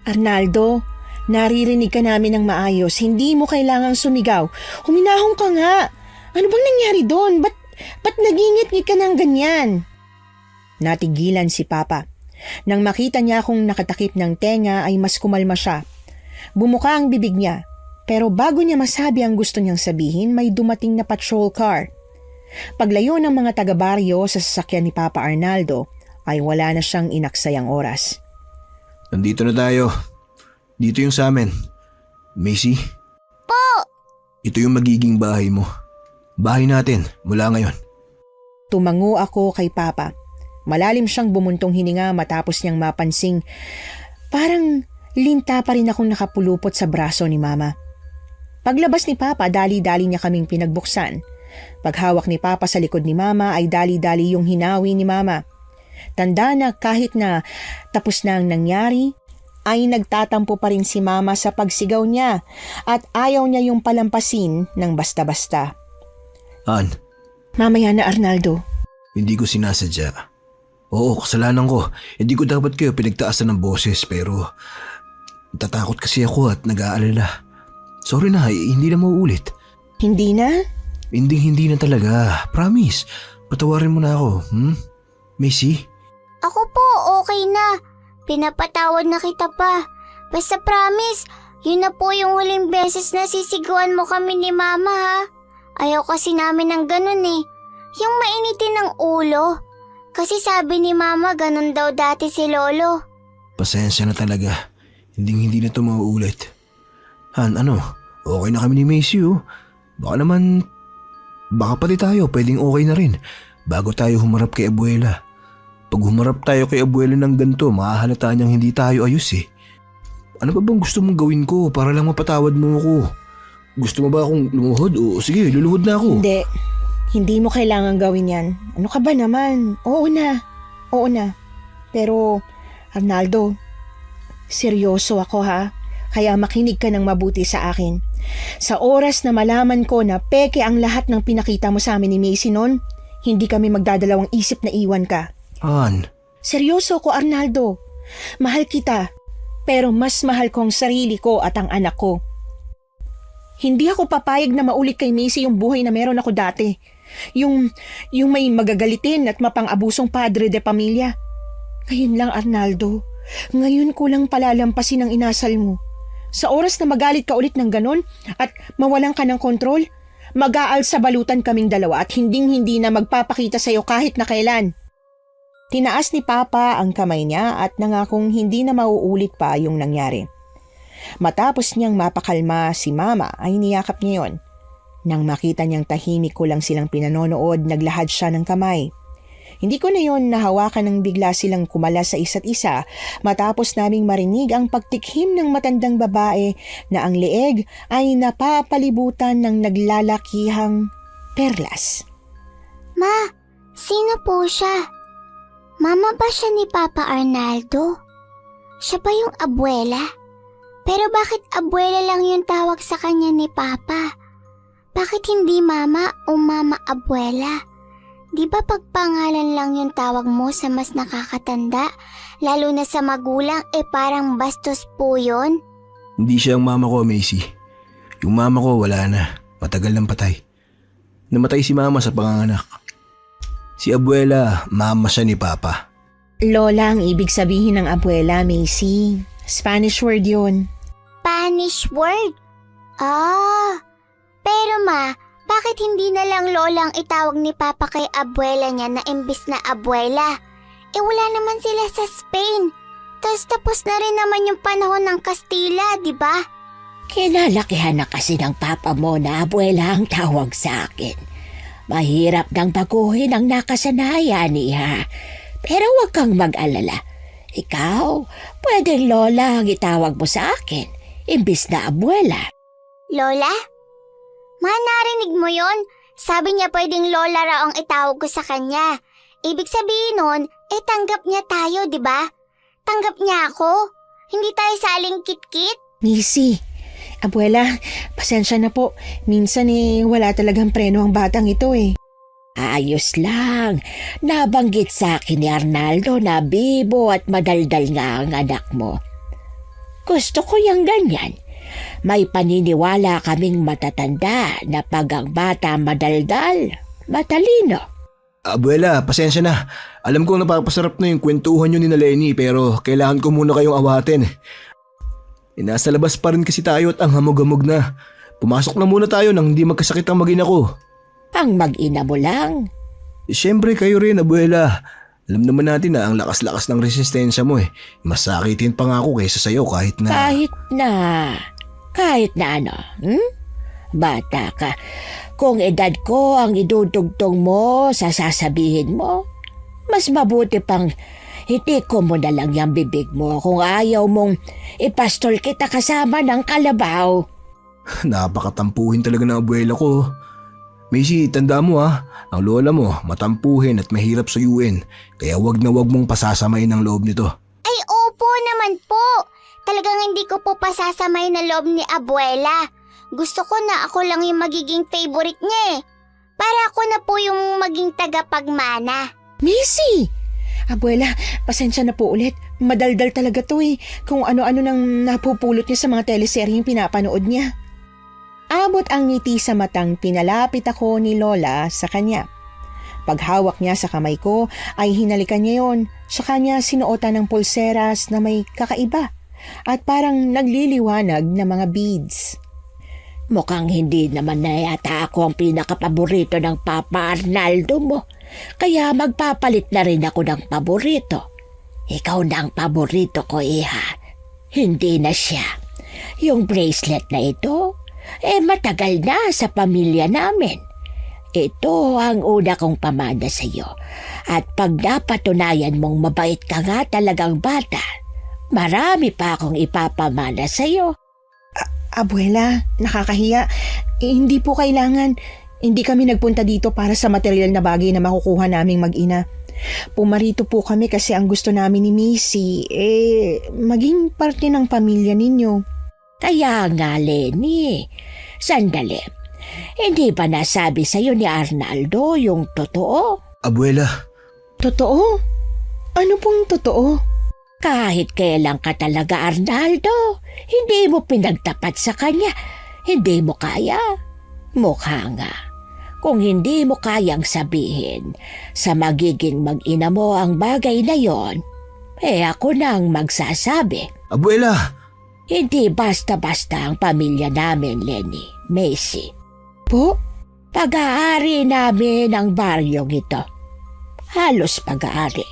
Arnaldo, naririnig ka namin ng maayos, hindi mo kailangang sumigaw. Huminahon ka nga. Ano bang nangyari doon? Ba't nagingit-ngit ka ng ganyan? Natigilan si Papa. Nang makita niya akong nakatakip ng tenga ay mas kumalma siya. Bumuka ang bibig niya, pero bago niya masabi ang gusto niyang sabihin, may dumating na patrol car. Paglayo ng mga taga-baryo sa sasakyan ni Papa Arnaldo, ay wala na siyang inaksayang oras. Nandito na tayo. Dito yung sa amin. Macy? Po! Ito yung magiging bahay mo. Bahay natin mula ngayon. Tumango ako kay Papa. Malalim siyang bumuntong hininga matapos niyang mapansing parang linta pa rin akong nakapulupot sa braso ni Mama. Paglabas ni Papa, dali-dali niya kaming pinagbuksan. Paghawak ni Papa sa likod ni Mama ay dali-dali yung hinawi ni Mama. Tanda na kahit na tapos na ang nangyari, ay nagtatampo pa rin si Mama sa pagsigaw niya at ayaw niya yung palampasin ng basta-basta. Han, Mamaya na Arnaldo. hindi ko sinasadya. Oo, kasalanan ko. Hindi ko dapat kayo pinagtaasan ng boses pero natatakot kasi ako at nag-aalala. Sorry na, hindi na mauulit. Hindi na? Hindi na talaga. Promise. Patawarin mo na ako. Macy? Ako po, okay na. Pinapatawad na kita pa. Basta promise, yun na po yung huling beses na sisigawan mo kami ni Mama ha. Ayaw kasi namin ng ganun eh. Yung mainitin ng ulo. Kasi sabi ni Mama ganun daw dati si Lolo. Pasensya na talaga. Hindi na ito mauulit. Han, ano? Okay na kami ni Macy oh. Baka pati tayo pwedeng okay na rin bago tayo humarap kay Abuela. Pag humarap tayo kay Abuela ng ganito, makahalata niyang hindi tayo ayos eh. Ano ba bang gusto mong gawin ko para lang mapatawad mo ako? Gusto mo ba akong lumuhod? O sige, luluhod na ako. Hindi mo kailangan gawin yan. Ano ka ba naman? Oo na. Pero, Arnaldo, seryoso ako ha. Kaya makinig ka ng mabuti sa akin. Sa oras na malaman ko na peke ang lahat ng pinakita mo sa amin ni Macy noon, hindi kami magdadalawang isip na iwan ka. Han. Seryoso ko, Arnaldo. Mahal kita, pero mas mahal ko ang sarili ko at ang anak ko. Hindi ako papayag na maulit kay Macy yung buhay na meron ako dati. Yung may magagalitin at mapang-abusong padre de pamilya. Ngayon lang, Arnaldo. Ngayon ko lang palalampasin ang inasal mo. Sa oras na magalit ka ulit ng ganon at mawalan ka ng kontrol, mag-aal sa balutan kaming dalawa at hinding-hindi na magpapakita sa'yo kahit na kailan. Tinaas ni Papa ang kamay niya at nangakong hindi na mauulit pa yung nangyari. Matapos niyang mapakalma si Mama ay niyakap niya yon. Nang makita niyang tahimik ko lang silang pinanonood, naglahad siya ng kamay. Hindi ko na yon nahawakan nang bigla silang kumala sa isa't isa matapos naming marinig ang pagtikhim ng matandang babae na ang leeg ay napapalibutan ng naglalakihang perlas. Ma, sino po siya? Mama ba siya ni Papa Arnaldo? Siya ba yung abuela? Pero bakit abuela lang yung tawag sa kanya ni Papa? Bakit hindi Mama o Mama Abuela? Di ba pagpangalan lang yung tawag mo sa mas nakakatanda? Lalo na sa magulang, parang bastos po yun? Hindi siya ang mama ko, Macy. Yung mama ko wala na. Matagal nang patay. Namatay si Mama sa panganganak. Si Abuela, mama siya ni Papa. Lola ang ibig sabihin ng abuela, Macy. Spanish word yun. Spanish word? Ah, pero ma, bakit hindi na lang lolang itawag ni Papa kay abuela niya na imbis na abuela? Eh wala naman sila sa Spain. Tapos na rin naman yung panahon ng Kastila, di ba? Kinalakihan na kasi ng papa mo na abuela ang tawag sa akin. Mahirap nang baguhin ang nakasanayan niya. Pero huwag kang mag-alala. Ikaw, pwedeng lola ang itawag mo sa akin, imbis na abuela. Lola? Ma, narinig mo yon? Sabi niya pwedeng lola raw ang itawag ko sa kanya. Ibig sabihin nun, tanggap niya tayo, di ba? Tanggap niya ako. Hindi tayo saling kit-kit. Macy, abuela, pasensya na po. Minsan wala talagang preno ang batang ito eh. Ayos lang. Nabanggit sa akin ni Arnaldo na bibo at madaldal nga ang anak mo. Gusto ko yung ganyan. May paniniwala kaming matatanda na pag ang bata madaldal, matalino. Abuela, pasensya na. Alam ko napapasarap na yung kwentuhan nyo ni na Lenny pero kailangan ko muna kayong awatin. Nasa labas pa rin kasi tayo at ang hamog-hamog na. Pumasok na muna tayo nang hindi magkasakit ang mag-ina ko. Ang mag-ina mo lang. Siyempre kayo rin, abuela. Alam naman natin na ang lakas-lakas ng resistensya mo eh. Mas sakitin pa nga ako kaysa sa'yo kahit na... Kahit na ano, Bata ka. Kung edad ko ang idudugtong mo sa sasabihin mo, mas mabuti pang hitiko mo na lang yung bibig mo kung ayaw mong ipastol kita kasama ng kalabaw. Napakatampuhin talaga ng abuela ko. Macy, tanda mo ang lola mo matampuhin at mahirap suyuin. Kaya wag na wag mong pasasamayin ang loob nito. Ay, opo naman po. Talagang hindi ko po pasasamay na loob ni abuela. Gusto ko na ako lang yung magiging favorite niya eh. Para ako na po yung maging tagapagmana. Macy! Abuela, pasensya na po ulit. Madaldal talaga to eh. Kung ano-ano nang napupulot niya sa mga teleseryeng pinapanood niya. Abot ang ngiti sa matang pinalapit ako ni Lola sa kanya. Paghawak niya sa kamay ko ay hinalikan niya yon. Sa kanya sinuotan ng pulseras na may kakaiba at parang nagliliwanag na mga beads. Mukhang hindi naman na yata ako ang pinakapaborito ng Papa Arnaldo mo. Kaya magpapalit na rin ako ng paborito. Ikaw na ang paborito ko, iha. Hindi na siya. Yung bracelet na ito, matagal na sa pamilya namin. Ito ang una kong pamana sa iyo. At pag napatunayan mong mabait ka nga talagang bata, marami pa akong ipapamana sa iyo. Abuela, nakakahiya. Hindi po kailangan. Hindi kami nagpunta dito para sa material na bagay na makukuha naming mag-ina. Pumarito po kami kasi ang gusto namin ni Macy, maging parte ng pamilya ninyo. Kaya nga, Lenny. Sandali. Hindi ba nasabi sa'yo ni Arnaldo yung totoo? Abuela. Totoo? Ano pong totoo? Kahit kailan ka talaga, Arnaldo, hindi mo pinagtapat sa kanya. Hindi mo kaya. Mukha nga. Kung hindi mo kayang sabihin sa magiging mag-ina mo ang bagay na yon, ako nang magsasabi. Abuela! Hindi basta-basta ang pamilya namin, Lenny, Macy. Po? Pag-aari namin ang baryong ito. Halos pag-aari.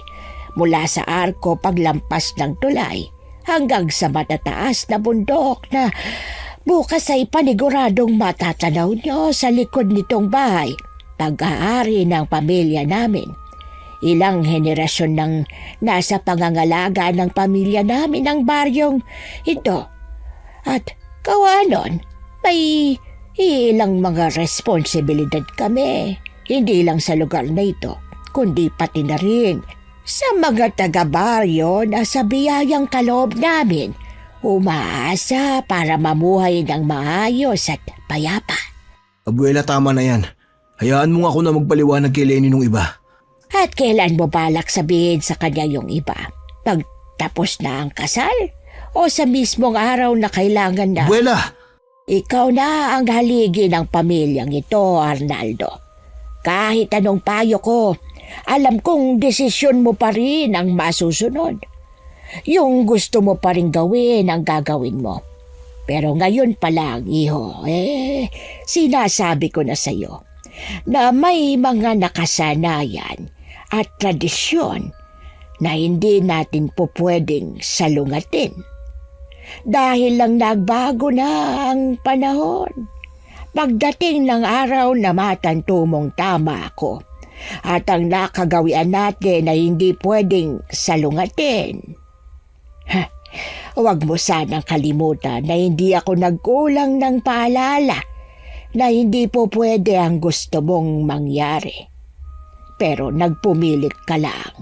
Mula sa arko paglampas ng tulay hanggang sa matataas na bundok na bukas ay paniguradong matatanaw nyo sa likod nitong bahay. Pag-aari ng pamilya namin. Ilang henerasyon nang nasa pangangalaga ng pamilya namin ang baryong ito. At kawanon, may ilang mga responsibilidad kami. Hindi lang sa lugar na ito, kundi pati na rin sa mga taga-baryo na sa biyayang kaloob namin, umaasa para mamuhay ng maayos at payapa. Abuela, tama na yan. Hayaan mo nga ako na magpaliwanag kay Lenny nung iba. At kailan mo balak sabihin sa kanya yung iba? Pag tapos na ang kasal? O sa mismong araw na kailangan na? Abuela! Ikaw na ang haligi ng pamilyang ito, Arnaldo. Kahit anong payo ko, Alam kong desisyon mo pa rin ang masusunod. Yung gusto mo pa rin gawin ang gagawin mo. Pero ngayon pa lang, iho, sinasabi ko na sa'yo na may mga nakasanayan at tradisyon na hindi natin po pwedeng salungatin. Dahil lang nagbago na ang panahon. Pagdating ng araw na matanto mong tama ako at ang nakagawian natin ay hindi pwedeng salungatin. Huwag mo sanang kalimutan na hindi ako nagkulang ng paalala na hindi po pwede ang gusto mong mangyari. Pero nagpumilit ka lang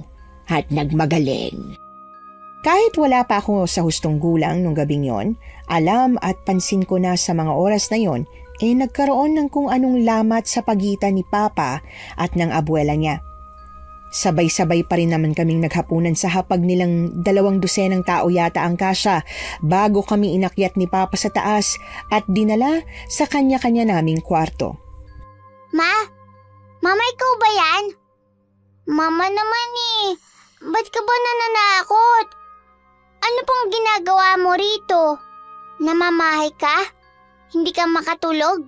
at nagmagaling. Kahit wala pa ako sa hustong gulang nung gabing yon, alam at pansin ko na sa mga oras na yon, nagkaroon ng kung anong lamat sa pagitan ni Papa at ng abuela niya. Sabay-sabay pa rin naman kaming naghapunan sa hapag nilang 200 tao yata ang kasya bago kami inakyat ni Papa sa taas at dinala sa kanya-kanya naming kwarto. Ma? Mama, ikaw ba yan? Mama naman ba't ka ba nananakot? Ano pong ginagawa mo rito? Namamahay ka? Hindi ka makatulog?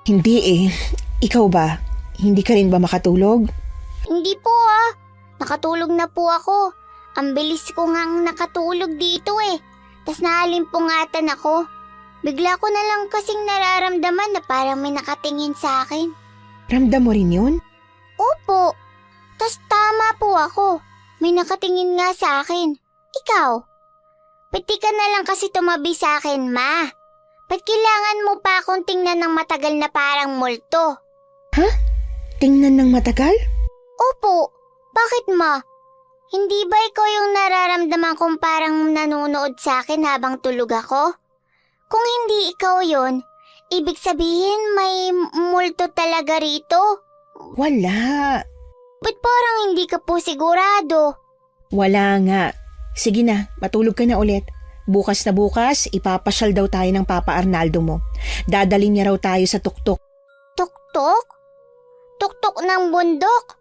Hindi Ikaw ba? Hindi ka rin ba makatulog? Hindi po Nakatulog na po ako. Ang bilis ko ngang nakatulog dito Tas nahalimpungatan ako. Bigla ko na lang kasing nararamdaman na parang may nakatingin sa akin. Ramdam mo rin yun? Opo. Tas tama po ako. May nakatingin nga sa akin. Ikaw? Pati ka na lang kasi tumabi sa akin, Ma. Ba't kailangan mo pa akong tingnan ng matagal na parang multo? Tingnan ng matagal? Opo. Bakit, Ma? Hindi ba ikaw yung nararamdaman kong parang nanonood sa akin habang tulog ako? Kung hindi ikaw yon, ibig sabihin may multo talaga rito? Wala. Ba't parang hindi ka po sigurado? Wala nga. Sige na, matulog ka na ulit. Bukas na bukas, ipapasyal daw tayo ng Papa Arnaldo mo. Dadalhin niya raw tayo sa tuktok. Tuktok? Tuktok ng bundok?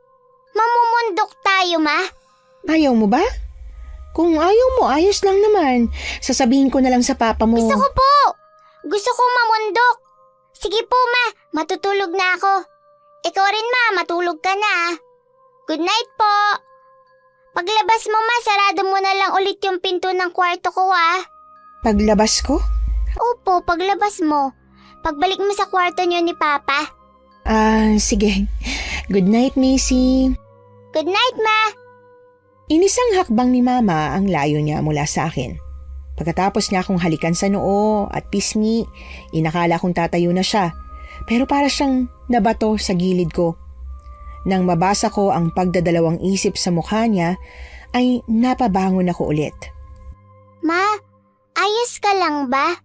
Mamumundok tayo, Ma? Ayaw mo ba? Kung ayaw mo, ayos lang naman. Sasabihin ko na lang sa papa mo. Gusto ko po! Gusto ko mamundok! Sige po, Ma. Matutulog na ako. Ikaw rin, Ma. Matulog ka na. Good night po. Paglabas mo, Ma, sarado mo na lang ulit yung pinto ng kwarto ko, Paglabas ko? Opo, paglabas mo. Pagbalik mo sa kwarto niyo ni Papa. Sige. Good night, Macy. Good night, Ma. Inisang hakbang ni Mama ang layo niya mula sa akin. Pagkatapos niya akong halikan sa noo at pisngi, inakala kong tatayo na siya. Pero para siyang nabato sa gilid ko. Nang mabasa ko ang pagdadalawang isip sa mukha niya, ay napabangon ako ulit. Ma, ayos ka lang ba?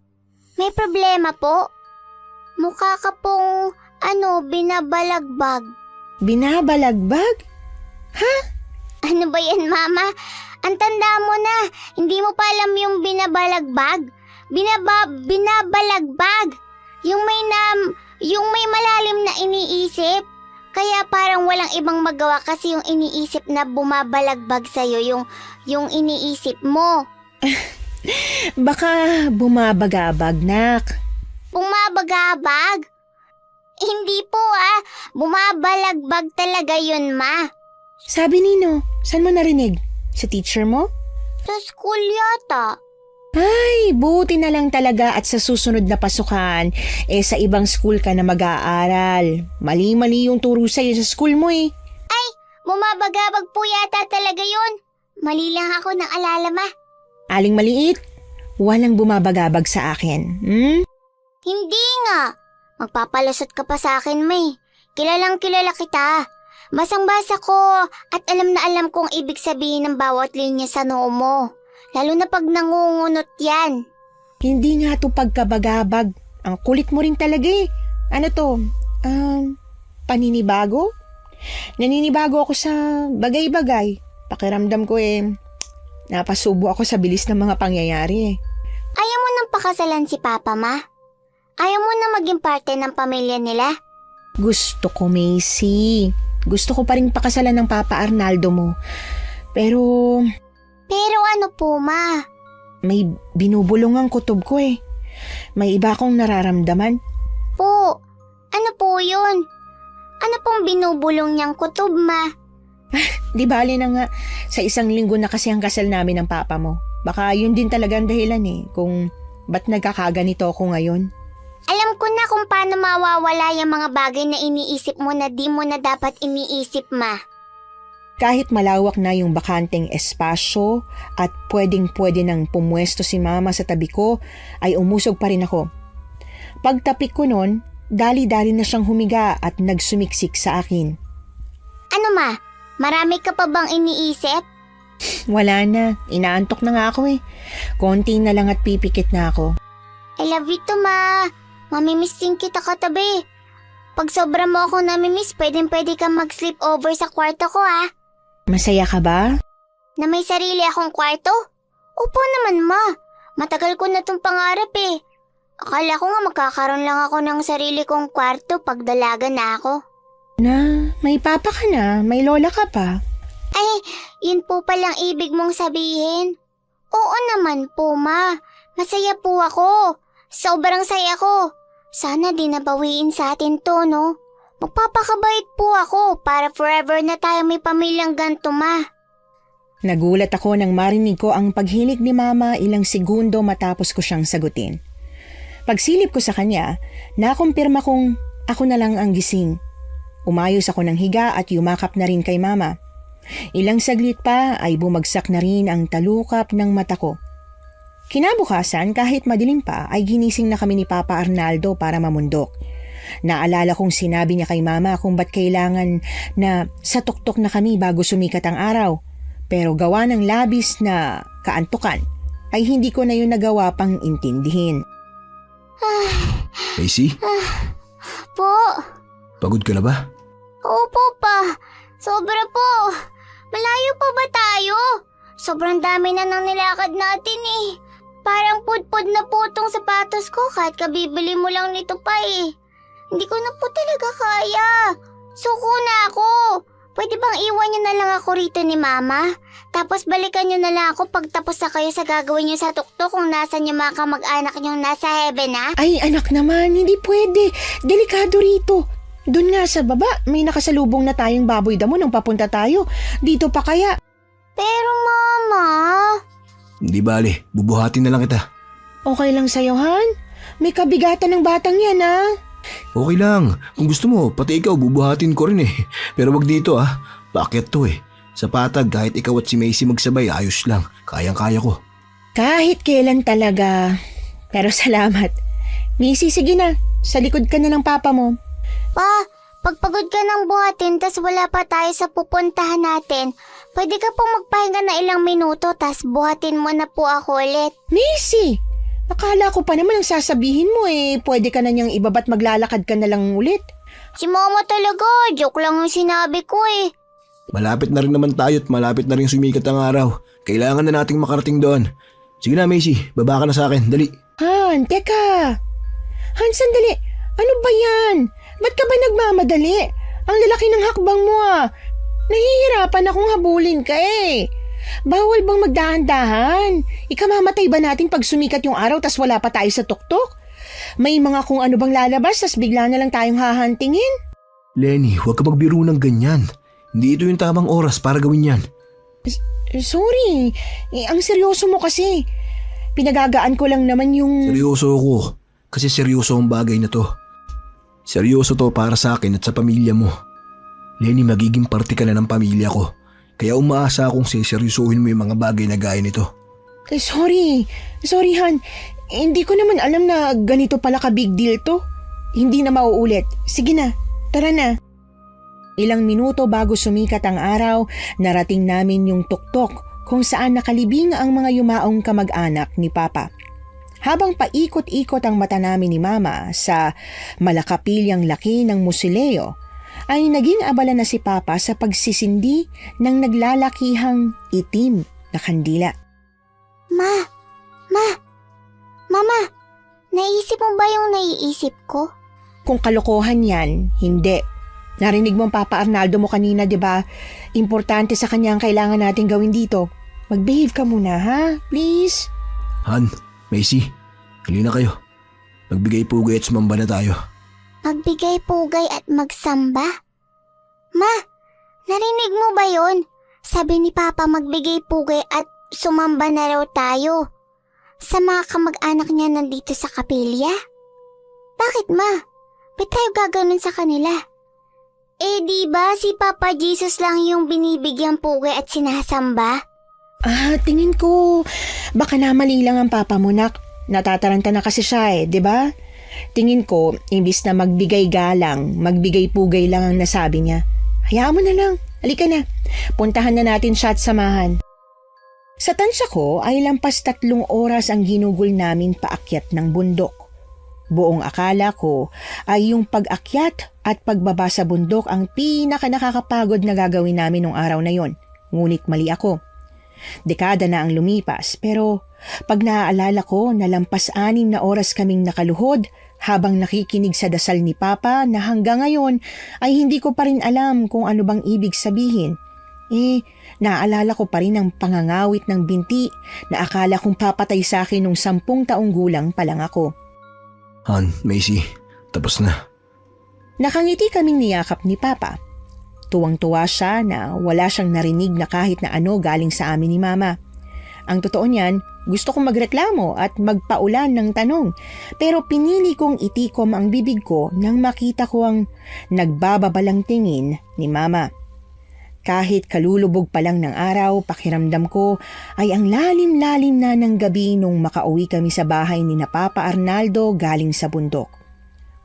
May problema po? Mukha ka pong, binabalagbag. Binabalagbag? Ano ba yan, Mama? Ang tanda mo na, hindi mo pa alam yung binabalagbag? Binabalagbag. Yung may malalim na iniisip. Kaya parang walang ibang magawa kasi yung iniisip na bumabalagbag sa'yo, yung iniisip mo. Baka bumabagabag, nak. Bumabagabag? Hindi po bumabalagbag talaga yun, Ma. Sabi nino, saan mo narinig? Sa teacher mo? Sa school yata. Ay, buti na lang talaga at sa susunod na pasukan, sa ibang school ka na mag-aaral. Mali-mali yung turo sa'yo sa school mo Ay, bumabagabag po yata talaga yun. Mali lang ako ng alala, Ma. Aling maliit, walang bumabagabag sa akin. Hindi nga. Magpapalusot ka pa sa akin, May. Kilalang kilala kita. Basang-basa ko at alam na alam kong ibig sabihin ng bawat linya sa noo mo. Lalo na pag nangungunot yan. Hindi nga to pagkabagabag. Ang kulit mo rin talaga Ano to? Paninibago? Naninibago ako sa bagay-bagay. Pakiramdam ko napasubo ako sa bilis ng mga pangyayari Ayaw mo nang pakasalan si Papa, Ma? Ayaw mo na maging parte ng pamilya nila? Gusto ko, Macy. gusto ko pa rin pakasalan ng Papa Arnaldo mo. Pero Pero ano po, Ma? may binubulong ang kutob ko eh. May iba akong nararamdaman. Po, ano po yun? Ano pong binubulong niyang kutob, Ma? Di bali na nga, sa isang linggo na kasi ang kasal namin ng papa mo. Baka yun din talaga ang dahilan eh, kung ba't nagkakaganito ako ngayon. Alam ko na kung paano mawawala yung mga bagay na iniisip mo na di mo na dapat iniisip, Ma. Kahit malawak na yung bakanteng espasyo at pwedeng-pwede nang pumwesto si mama sa tabi ko, ay umusog pa rin ako. Pagtapik ko nun, dali-dali na siyang humiga at nagsumiksik sa akin. Ano, Ma? Marami ka pa bang iniisip? Wala na, inaantok na nga ako eh. Konti na lang at pipikit na ako. I love you too, Ma. Mamimiss din kita katabi. Pag sobra mo ako namimiss, pwede ka mag-sleep over sa kwarto ko, ah. Masaya ka ba? Na may sarili akong kwarto? Opo naman, Ma. Matagal ko na tong pangarap eh. Akala ko nga magkakaroon lang ako ng sarili kong kwarto pag dalaga na ako. Na, may papa ka na, may lola ka pa. Ay, yun po palang ibig mong sabihin. Oo naman po, Ma. Masaya po ako. Sobrang saya ko. Sana di nabawiin sa atin to, no? Magpapakabait po ako para forever na tayo may pamilyang ganto, Ma. Nagulat ako nang marinig ko ang paghilik ni mama ilang segundo matapos ko siyang sagutin. Pagsilip ko sa kanya, nakumpirma kong ako na lang ang gising. Umayos ako ng higa at yumakap na rin kay mama. Ilang saglit pa ay bumagsak na rin ang talukap ng mata ko. Kinabukasan kahit madilim pa ay ginising na kami ni Papa Arnaldo para mamundok. Naalala kong sinabi niya kay mama kung ba't kailangan na sa tuktok na kami bago sumikat ang araw. Pero gawa ng labis na kaantukan ay hindi ko na yun nagawa pang intindihin. Macy, Po, pagod ka na ba? opo pa. Sobra po. Malayo pa ba tayo? Sobrang dami na nang nilakad natin eh. Parang pudpud na po tong sapatos ko kahit kabibili mo lang nito pa eh. Hindi ko na po talaga kaya. Suko na ako. Pwede bang iwan niyo na lang ako rito ni Mama? Tapos balikan niyo na lang ako pag tapos na kayo sa gagawin niyo sa tuktok kung nasan yung mga kamag-anak niyong nasa heaven, ha? Ay anak naman, hindi pwede. Delikado rito. Doon nga sa baba, may nakasalubong na tayong baboy damo nang papunta tayo. Dito pa kaya? Pero Mama... Hindi bale, bubuhatin na lang kita. Okay lang sa'yo, Han? May kabigatan ng batang yan, ha? Okay lang, kung gusto mo, pati ikaw bubuhatin ko rin eh. Pero wag dito ah, paakyat to eh. Sa patag kahit ikaw at si Macy magsabay, ayos lang. Kayang-kaya ko. Kahit kailan talaga. Pero salamat. Missy, sige na. Sa likod ka na ng papa mo. Pa, pagpagod ka ng buhatin tas wala pa tayo sa pupuntahan natin, pwede ka pong magpahinga na ilang minuto tas buhatin mo na po ako ulit. Missy! Akala ko pa naman ang sasabihin mo eh. Pwede ka na niyang ibabat maglalakad ka na lang ulit. Si Mama talaga, joke lang yung sinabi ko eh. Malapit na rin naman tayo at malapit na rin sumikat ang araw. Kailangan na nating makarating doon. Sige na Macy, baba ka na sa akin, dali. Han, teka. Han, sandali. Ano ba yan? Ba't ka ba nagmamadali? Ang lalaki ng hakbang mo ah. Nahihirapan akong habulin ka eh. Bawal bang magdahan-dahan? Ikamamatay ba natin pag sumikat yung araw tas wala pa tayo sa tuktok? May mga kung ano bang lalabas tas bigla na lang tayong hahantingin? Lenny, huwag ka magbiro ng ganyan. Hindi ito yung tamang oras para gawin yan. Sorry, ang seryoso mo kasi. Pinagagaan ko lang naman yung... Seryoso ako, kasi seryoso ang bagay na to. Seryoso to para sa akin at sa pamilya mo. Lenny, magiging parte ka na ng pamilya ko. Kaya umaasa akong seseryosohin mo yung mga bagay na gaya nito. Sorry Han. Hindi ko naman alam na ganito pala ka big deal to. Hindi na mauulit. Sige na, tara na. Ilang minuto bago sumikat ang araw, narating namin yung tuktok kung saan nakalibing ang mga yumaong kamag-anak ni Papa. Habang paikot-ikot ang mata namin ni Mama sa malakapilyang laki ng musileo, ay naging abala na si Papa sa pagsisindi ng naglalakihang itim na kandila. Mama, naisip mo ba yung naiisip ko? Kung kalokohan yan, hindi. Narinig mo ang Papa Arnaldo mo kanina, di ba? Importante sa kanya ang kailangan natin gawin dito. Mag-behave ka muna, ha? Please? Han, Macy, hali na kayo. Magbigay pugay at sumamba na tayo. Magbigay pugay at magsamba? Ma, narinig mo ba yon? Sabi ni Papa magbigay pugay at sumamba na raw tayo. Sa mga kamag-anak niya nandito sa kapilya? Bakit ma? Ba't tayo gaganon sa kanila? Eh di ba si Papa Jesus lang yung binibigyan pugay at sinasamba? Tingin ko, baka namali lang ang papa mo, nak. Natataranta na kasi siya di ba? Tingin ko, imbis na magbigay galang, magbigay pugay lang ang nasabi niya. Hayaan mo na lang, halika na. Puntahan na natin siya at samahan. Sa tansya ko ay lampas 3 oras ang ginugol namin paakyat ng bundok. Buong akala ko ay yung pag-akyat at pagbaba sa bundok ang pinaka-nakakapagod na gagawin namin nung araw na yon. Ngunit mali ako. Dekada na ang lumipas pero pag naaalala ko na lampas 6 na oras kaming nakaluhod habang nakikinig sa dasal ni Papa na hanggang ngayon ay hindi ko pa rin alam kung ano bang ibig sabihin. Naalala ko pa rin ang pangangawit ng binti na akala kong papatay sa akin nung 10 taong gulang pa lang ako. Han, Macy, tapos na. Nakangiti kaming niyakap ni Papa. Tuwang-tuwa siya na wala siyang narinig na kahit na ano galing sa amin ni Mama. Ang totoo niyan, gusto kong magreklamo at magpaulan ng tanong pero pinili kong itikom ang bibig ko nang makita ko ang nagbababalang tingin ni Mama. Kahit kalulubog pa lang ng araw, pakiramdam ko ay ang lalim-lalim na ng gabi nung makauwi kami sa bahay ni na Papa Arnaldo galing sa bundok.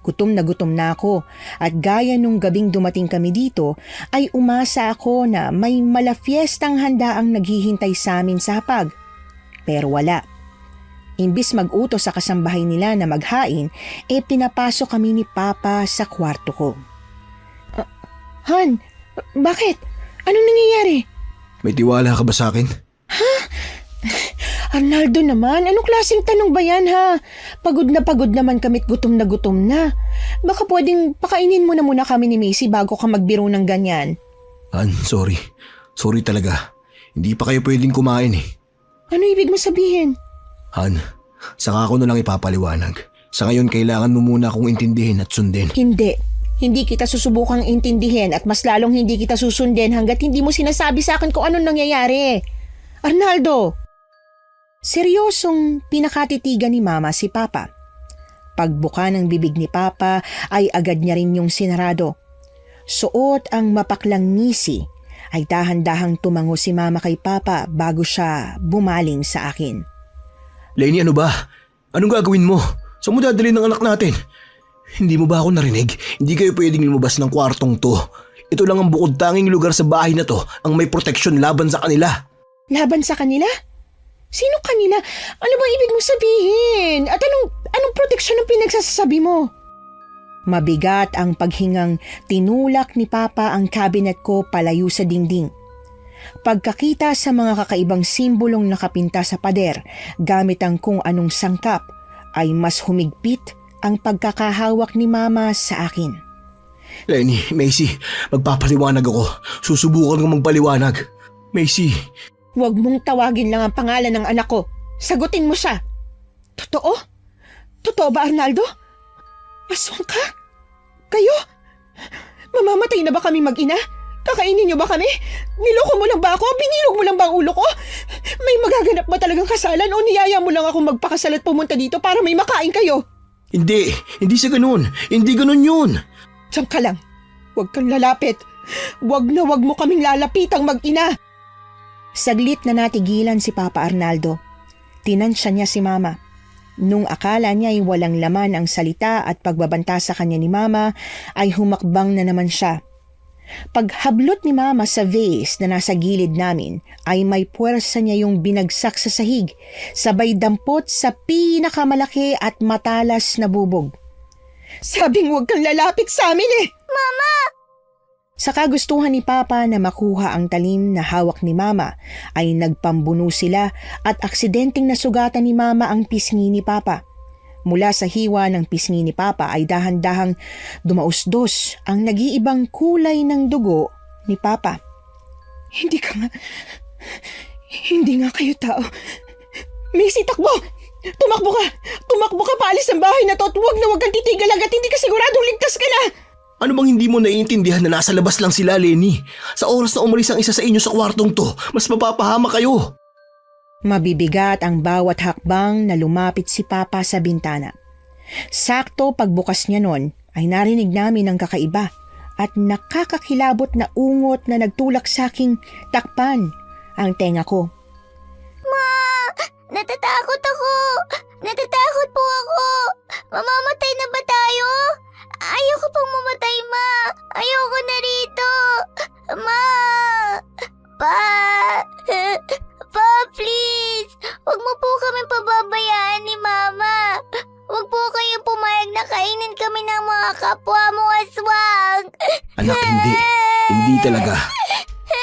Gutom na ako at gaya nung gabing dumating kami dito ay umasa ako na may malafiestang handaang naghihintay sa amin sa hapag. Pero wala. Imbis mag-utos sa kasambahay nila na maghain, pinapasok kami ni Papa sa kwarto ko. Han, bakit? Anong nangyayari? May tiwala ka ba sa akin? Arnaldo naman, anong klaseng tanong ba yan ha? Pagod naman kami't gutom na. Baka pwedeng pakainin mo na muna kami ni Macy bago ka magbiro ng ganyan. Han, sorry. Sorry talaga. Hindi pa kayo pwedeng kumain Ano ibig mo sabihin? Han, saka ako na lang ipapaliwanag. Sa ngayon kailangan mo muna akong intindihin at sundin. Hindi kita susubukang intindihin at mas lalong hindi kita susundin hanggat hindi mo sinasabi sa akin kung anong nangyayari. Arnaldo! Seryosong pinakatitigan ni Mama si Papa. Pagbuka ng bibig ni Papa ay agad niya rin yung sinarado. Suot ang mapaklang ngisi ay dahan-dahang tumango si Mama kay Papa bago siya bumaling sa akin. Lenny, ano ba? Anong gagawin mo? Saan mo dadalhin ng anak natin? Hindi mo ba ako narinig? Hindi kayo pwedeng lumabas ng kwartong to. Ito lang ang bukod tanging lugar sa bahay na to ang may proteksyon laban sa kanila. Laban sa kanila? Sino kanila? Ano bang ibig mo sabihin? At anong proteksyon ang pinagsasabi mo? Mabigat ang paghingang tinulak ni Papa ang cabinet ko palayo sa dingding. Pagkakita sa mga kakaibang simbolong nakapinta sa pader gamit ang kung anong sangkap ay mas humigpit ang pagkakahawak ni Mama sa akin. Lenny, Macy, magpapaliwanag ako. Susubukan kong magpaliwanag. Macy. Huwag mong tawagin lang ang pangalan ng anak ko. Sagutin mo siya. Totoo? Totoo ba, Arnaldo? Aswang ka? Kayo? Mamamatay na ba kami mag-ina? Kakainin niyo ba kami? Niloko mo lang ba ako? Binilog mo lang ba ang ulo ko? May magaganap ba talagang kasalan o niyaya mo lang ako magpakasal at pumunta dito para may makain kayo? Hindi sa ganun. Hindi ganun yun. Diyan ka lang. Huwag kang lalapit. Huwag mo kaming lalapitang mag-ina. Saglit na natigilan si Papa Arnaldo. Tinansya niya si Mama. Nung akala niya ay walang laman ang salita at pagbabanta sa kanya ni Mama, ay humakbang na naman siya. Paghablot ni Mama sa vase na nasa gilid namin, ay may puwersa niya yung binagsak sa sahig, sabay dampot sa pinakamalaki at matalas na bubog. Sabing huwag kang lalapit sa amin Mama! Sa kagustuhan ni Papa na makuha ang talim na hawak ni Mama, ay nagpambuno sila at aksidenteng nasugatan ni Mama ang pisngi ni Papa. Mula sa hiwa ng pisngi ni Papa ay dahan-dahang dumausdos ang nag-iibang kulay ng dugo ni Papa. Hindi nga kayo tao. Macy, takbo! Tumakbo ka! Tumakbo ka, paalis ng bahay na to at huwag kang titigil agad hindi ka siguradong ligtas ka na! Ano bang hindi mo naiintindihan na nasa labas lang sila, Lenny? Sa oras na umalis ang isa sa inyo sa kwartong to, mas mapapahama kayo. Mabibigat ang bawat hakbang na lumapit si Papa sa bintana. Sakto pagbukas niya nun ay narinig namin ang kakaiba at nakakakilabot na ungot na nagtulak sa aking takpan ang tenga ko. Natatakot ako! Natatakot po ako! Mamamatay na ba tayo? Ayoko pong mamatay, Ma! Ayoko na rito! Ma! Pa! Pa, please! Huwag mo po kami pababayaan ni Mama! Huwag po kayong pumayag na kainin kami ng mga kapwa mo aswang! Anak, hindi. Hindi talaga.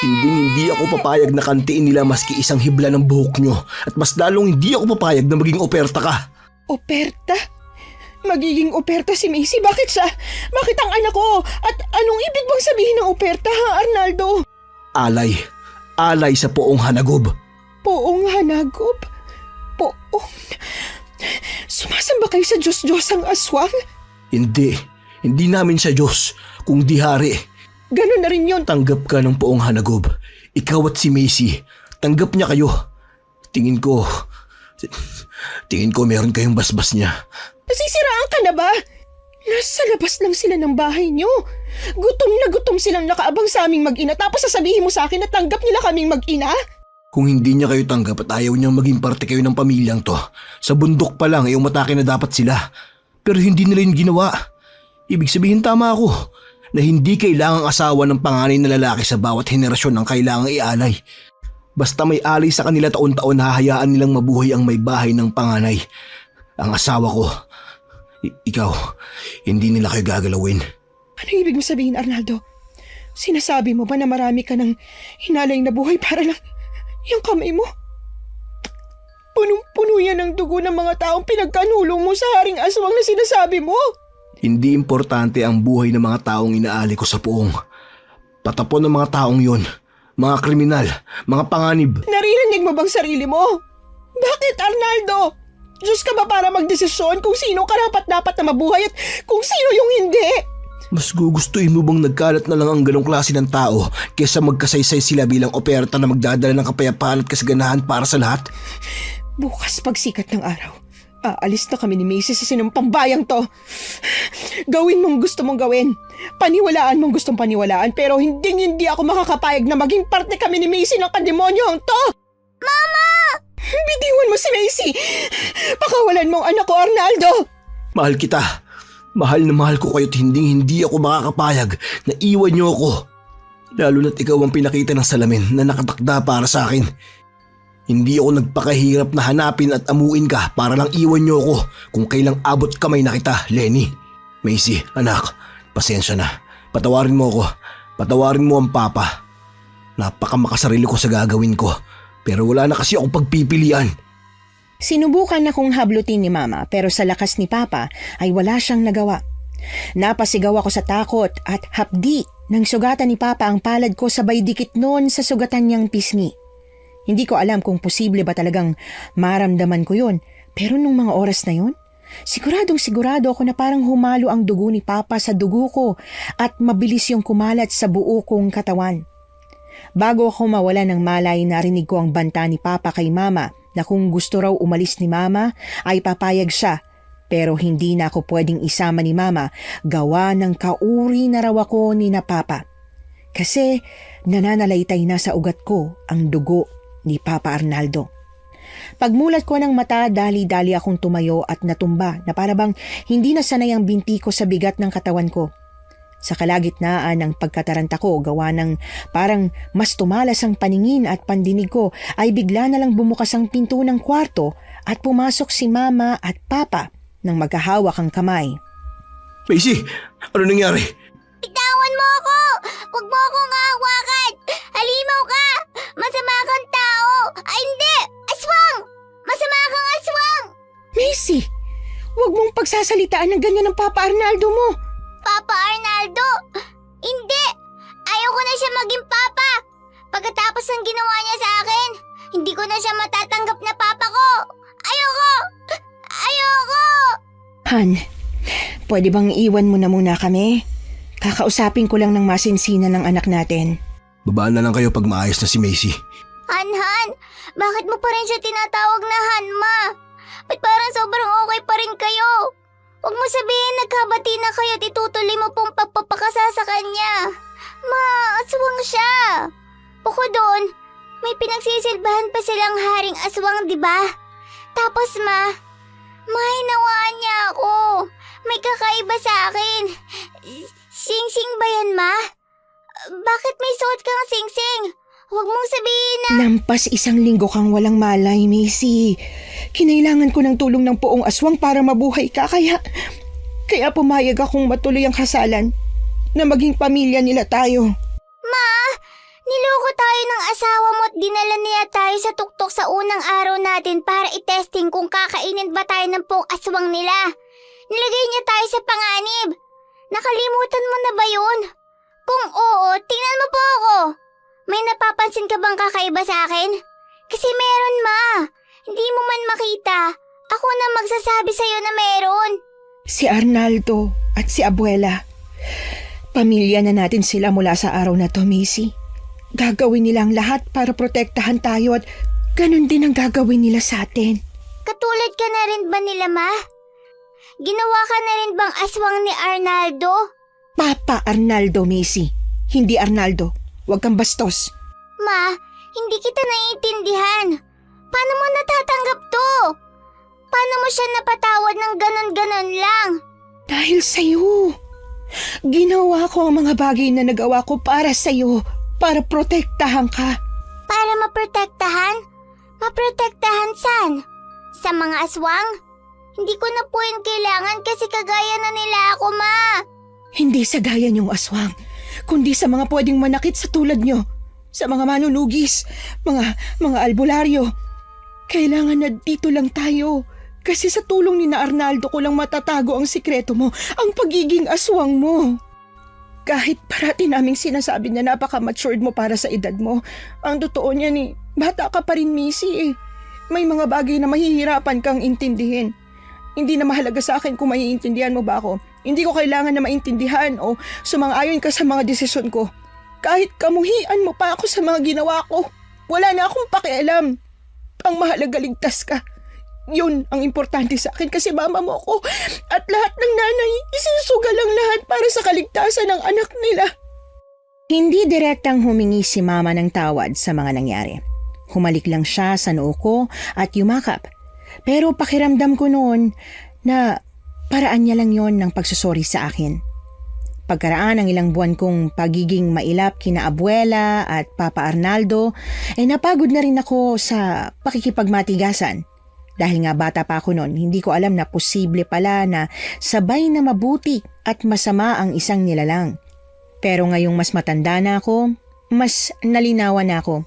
Hindi ako papayag na kantiin nila maski isang hibla ng buhok nyo. At mas lalong hindi ako papayag na maging operta ka. Operta? Magiging operta si Macy? Bakit siya? Bakit ang anak ko? At anong ibig bang sabihin ng operta, ha, Arnaldo? Alay. Alay sa poong hanagob. Poong hanagop? Poong... Sumasamba kayo sa Diyos-Diyos ang aswang? Hindi. Hindi namin siya Diyos, kung di hari. Ganun na rin yun. Tanggap ka ng poong hanagob. Ikaw at si Macy. Tanggap niya kayo. Tingin ko meron kayong basbas niya. Nasisiraan ka na ba? Nasa labas lang sila ng bahay niyo. Gutom na gutom silang nakaabang sa aming mag-ina tapos sasabihin mo sa akin na tanggap nila kaming mag-ina? Kung hindi niya kayo tanggap at ayaw niyang maging parte kayo ng pamilyang to, sa bundok pa lang ay umatake na dapat sila. Pero hindi nila yun ginawa. Ibig sabihin tama ako na hindi kailangang asawa ng panganay na lalaki sa bawat henerasyon ang kailangang ialay. Basta may alay sa kanila taon-taon, hahayaan nilang mabuhay ang may bahay ng panganay. Ang asawa ko, ikaw, hindi nila kayo gagalawin. Ano ibig mo sabihin, Arnaldo? Sinasabi mo ba na marami ka ng hinalay na buhay para lang yung kamay mo? Punong-puno yan ng dugo ng mga taong pinagkanulong mo sa haring aswang na sinasabi mo. Hindi importante ang buhay ng mga taong inaali ko sa poong. Patapon ng mga taong yon, mga kriminal, mga panganib. Naririnig mo bang sarili mo? Bakit, Arnaldo? Diyos ka ba para magdesisyon kung sino karapat-dapat na mabuhay at kung sino yung hindi? Mas gugustuhin mo bang nagkalat na lang ang ganong klase ng tao kaysa magkasaysay sila bilang operta na magdadala ng kapayapaan at kasaganahan para sa lahat? Bukas pagsikat ng araw, aalis na kami ni Macy sa sinumpambayang to. Gawin mong gusto mong gawin. Paniwalaan mong gustong paniwalaan pero hindi ako makakapayag na maging parte kami ni Macy ng kandemonyohang to. Mama! Bitiwan mo si Macy! Pakawalan mo ang anak ko, Arnaldo! Mahal kita. Mahal na mahal ko kayo at hindi ako makakapayag na iwan niyo ako. Lalo na't ikaw ang pinakita ng salamin na nakatakda para sa akin. Hindi ako nagpakahirap na hanapin at amuin ka para lang iwan niyo ako kung kailang abot kamay na kita, Lenny. Macy, anak, pasensya na. Patawarin mo ako. Patawarin mo ang papa. Napakamakasarili ko sa gagawin ko. Pero wala na kasi akong pagpipilian. Sinubukan na kong hablutin ni Mama pero sa lakas ni Papa ay wala siyang nagawa. Napasigaw ako sa takot at hapdi nang sugatan ni Papa ang palad ko sabay dikit noon sa sugatan niyang pisngi. Hindi ko alam kung posible ba talagang maramdaman ko yun pero nung mga oras na yun, sigurado ako na parang humalo ang dugo ni Papa sa dugo ko at mabilis yung kumalat sa buo kong katawan. Bago ako mawala ng malay, narinig ko ang banta ni Papa kay Mama na kung gusto raw umalis ni Mama ay papayag siya. Pero hindi na ako pwedeng isama ni Mama gawa ng kauri na raw ako ni na Papa. Kasi nananalaytay na sa ugat ko ang dugo ni Papa Arnaldo. Pagmulat ko ng mata, dali-dali akong tumayo at natumba na parabang hindi na sanay ang binti ko sa bigat ng katawan ko. Sa kalagitnaan ng pagkataranta ko gawa ng parang mas tumalas ang paningin at pandinig ko ay bigla na lang bumukas ang pinto ng kwarto at pumasok si Mama at Papa nang magkahawak ang kamay. Macy, ano nangyari? Bitawan mo ako! Huwag mo akong hawakan! Halimaw ka! Masama kang tao! Ay hindi! Aswang! Masama kang aswang! Macy! Huwag mong pagsasalitaan ng ganyan ng Papa Arnaldo mo. Papa Arnaldo? Hindi! Ayoko na siya maging papa! Pagkatapos ng ginawa niya sa akin, hindi ko na siya matatanggap na papa ko! Ayoko! Ayoko! Han, pwede bang iwan mo na muna kami? Kakausapin ko lang ng masinsinan ng anak natin. Babaan na lang kayo pag maayos na si Macy. Han, bakit mo pa rin siya tinatawag na Hanma? Ba't parang sobrang okay pa rin kayo? Huwag mo sabihin nagkabati na kayo at itutuloy mo pong pagpapakasa sa kanya. Ma, aswang siya. Bukod doon, may pinagsisilbahan pa silang haring aswang, di ba? Tapos hinawaan niya ako. May kakaiba sa akin. Sing-sing ba yan, Ma? Bakit may suot kang sing-sing? Huwag mong sabihin na... Lampas 1 linggo kang walang malay, Macy. Kinailangan ko ng tulong ng Poong Aswang para mabuhay ka, kaya pumayag akong matuloy ang kasalan na maging pamilya nila tayo. Ma, niloko tayo ng asawa mo at dinala niya tayo sa tuktok sa unang araw natin para itesting kung kakainin ba tayo ng Poong Aswang nila. Nilagay niya tayo sa panganib. Nakalimutan mo na ba yun? Kung oo, tingnan mo po ako. May napapansin ka bang kakaiba sa akin? Kasi meron, Ma. Hindi mo man makita. Ako na magsasabi sa'yo na meron. Si Arnaldo at si Abuela. Pamilya na natin sila mula sa araw na to, Macy. Gagawin nila ang lahat para protektahan tayo at ganun din ang gagawin nila sa atin. Katulad ka na rin ba nila, Ma? Ginawa ka na rin bang aswang ni Arnaldo? Papa Arnaldo, Macy. Hindi Arnaldo. Huwag kang bastos. Ma, hindi kita naiintindihan. Paano mo natatanggap to? Paano mo siya napatawad ng ganon-ganon lang? Dahil sa'yo. Ginawa ko ang mga bagay na nagawa ko para sa'yo. Para protektahan ka. Para maprotektahan? Maprotektahan saan? Sa mga aswang? Hindi ko na po yun kailangan kasi kagaya na nila ako, Ma. Hindi sa gaya niyong aswang, kundi sa mga pwedeng manakit sa tulad niyo. Sa mga manunugis, mga albularyo. Kailangan na dito lang tayo. Kasi sa tulong ni na Arnaldo ko lang matatago ang sikreto mo, ang pagiging aswang mo. Kahit parati naming sinasabi na napaka-matured mo para sa edad mo, ang totoo niya bata ka pa rin, Missy eh. May mga bagay na mahihirapan kang intindihin. Hindi na mahalaga sa akin kung maiintindihan mo ba ako. Hindi ko kailangan na maintindihan o sumang-ayon ka sa mga desisyon ko. Kahit kamuhian mo pa ako sa mga ginawa ko, wala na akong pakialam. Ang mahalaga ligtas ka. Yun ang importante sa akin kasi mama mo ko at lahat ng nanay isisugal ang lahat para sa kaligtasan ng anak nila. Hindi direktang humingi si mama ng tawad sa mga nangyari. Humalik lang siya sa noo ko at yumakap. Pero pakiramdam ko noon na paraan niya lang yon ng pagsusori sa akin. Pagkaraan ng ilang buwan kong pagiging mailap kina Abuela at Papa Arnaldo, napagod na rin ako sa pakikipagmatigasan. Dahil nga bata pa ako noon, hindi ko alam na posible pala na sabay na mabuti at masama ang isang nilalang. Pero ngayong mas matanda na ako, mas nalinawan na ako.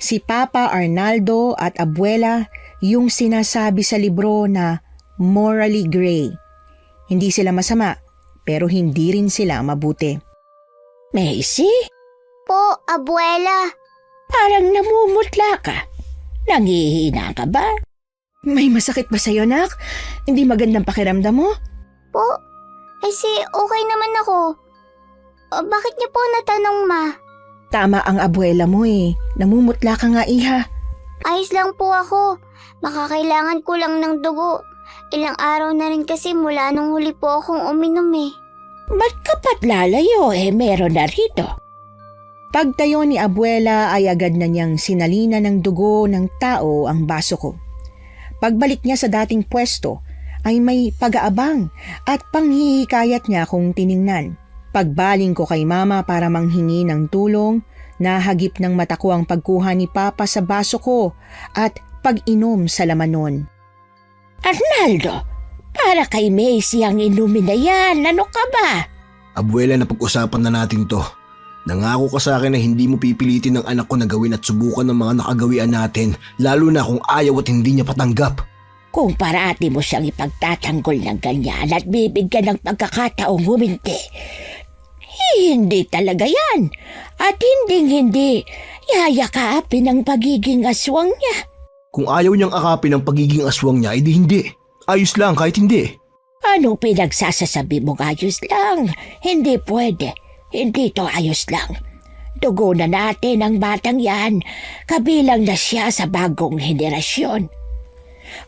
Si Papa Arnaldo at Abuela yung sinasabi sa libro na morally gray. Hindi sila masama, pero hindi rin sila mabuti. Macy, Po, Abuela. parang namumutla ka. Nangihina ka ba? May masakit ba sa'yo, nak? Hindi magandang pakiramdam mo? Po, okay naman ako. Bakit niyo po natanong, Ma? Tama ang abuela mo eh. Namumutla ka nga, iha. Ayos lang po ako. Baka kailangan ko lang ng dugo. Ilang araw na rin kasi mula nung huli po akong uminom eh. Ba't ka pa't lalayo meron na rito? Pagtayo ni abuela ay agad na niyang sinalina ng dugo ng tao ang baso ko. Pagbalik niya sa dating pwesto ay may pag-aabang at panghihikayat niya akong tiningnan. Pagbaling ko kay mama para manghingi ng tulong, nahagip ng mata ko ang pagkuha ni Papa sa baso ko at pag-inom sa laman nun. Arnaldo, para kay Macy ang inumin na yan. Ano ka ba? Abuela, napag-usapan na natin to. Nangako ka sa akin na hindi mo pipilitin ng anak ko na gawin at subukan ng mga nakagawian natin, lalo na kung ayaw at hindi niya patanggap. Kung parati mo siyang ipagtatanggol ng ganyan at bibigyan ng pagkakataong huminti, hindi talaga yan. At hindi yayakapin ang pagiging aswang niya. Kung ayaw niyang akapin ang pagiging aswang niya, edi hindi. Ayos lang kahit hindi. Anong pinagsasasabi mo ayos lang? Hindi pwede. Hindi to ayos lang. Dugo na natin ang batang yan. Kabilang na siya sa bagong henerasyon.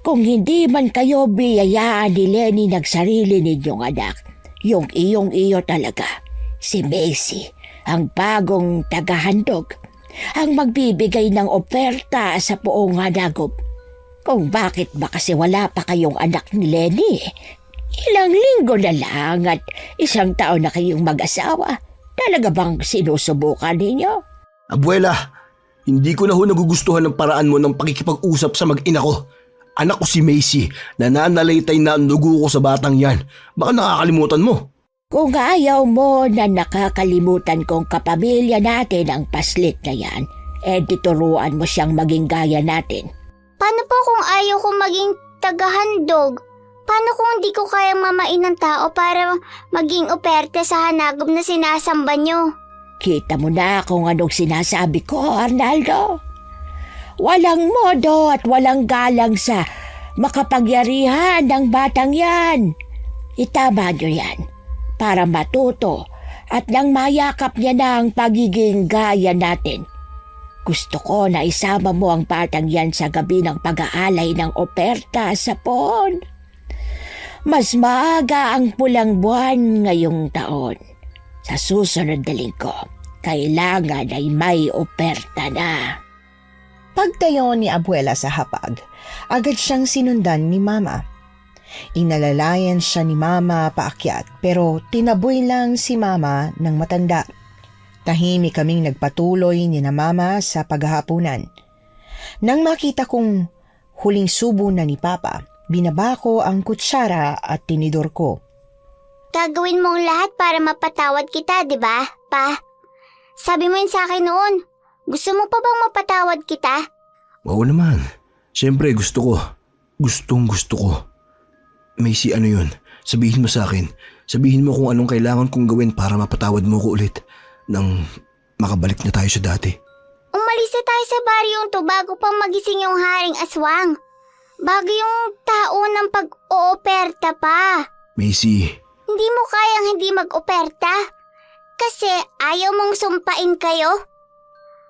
Kung hindi man kayo biyayaan ni Lenny nagsarili ninyong anak, yung iyong-iyo talaga, si Macy, ang bagong tagahandog, ang magbibigay ng oferta sa buong hanagop. Kung bakit ba kasi wala pa kayong anak ni Lenny? Ilang linggo na lang at 1 taon na kayong mag-asawa. Talaga bang sinusubukan ninyo? Abuela, hindi ko na ho nagugustuhan ng paraan mo ng pakikipag-usap sa mag-ina ko. Anak ko si Macy, nananalaytay na ang dugo ko sa batang yan. Baka nakakalimutan mo. Kung ayaw mo na nakakalimutan kong kapamilya natin ang paslit na yan, turuan mo siyang maging gaya natin. Paano po kung ayaw ko maging tagahandog? Paano kung hindi ko kayang mamain ng tao para maging operte sa hanagom na sinasamba nyo? Kita mo na kung anong sinasabi ko, Arnaldo. Walang modo at walang galang sa makapagyarihan ng batang yan. Itama nyo yan para matuto at nang mayakap niya na ang pagiging gaya natin. Gusto ko na isama mo ang batang yan sa gabi ng pag-aalay ng operta sa poon. Mas maaga ang pulang buwan ngayong taon. Sa susunod na linggo, kailangan ay may operta na. Pagtayo ni Abuela sa hapag, agad siyang sinundan ni Mama. Inalalayan siya ni Mama paakyat pero tinaboy lang si Mama ng matanda. Tahimik kaming nagpatuloy ni na Mama sa paghahapunan. Nang makita kong huling subo na ni Papa, binaba ko ang kutsara at tinidor ko. Gagawin mong lahat para mapatawad kita, di ba, Pa? Sabi mo yun sa akin noon. Gusto mo pa bang mapatawad kita? Oo naman. Siyempre gusto ko. Gustong gusto ko. Macy, ano yun? Sabihin mo sa akin. Sabihin mo kung anong kailangan kong gawin para mapatawad mo ko ulit nang makabalik na tayo sa dati. Umalis na tayo sa baryong to bago pa magising yung haring aswang. Bago yung tao ng pag-ooperta pa. Macy. Hindi mo kayang hindi mag-operta? Kasi ayaw mong sumpain kayo?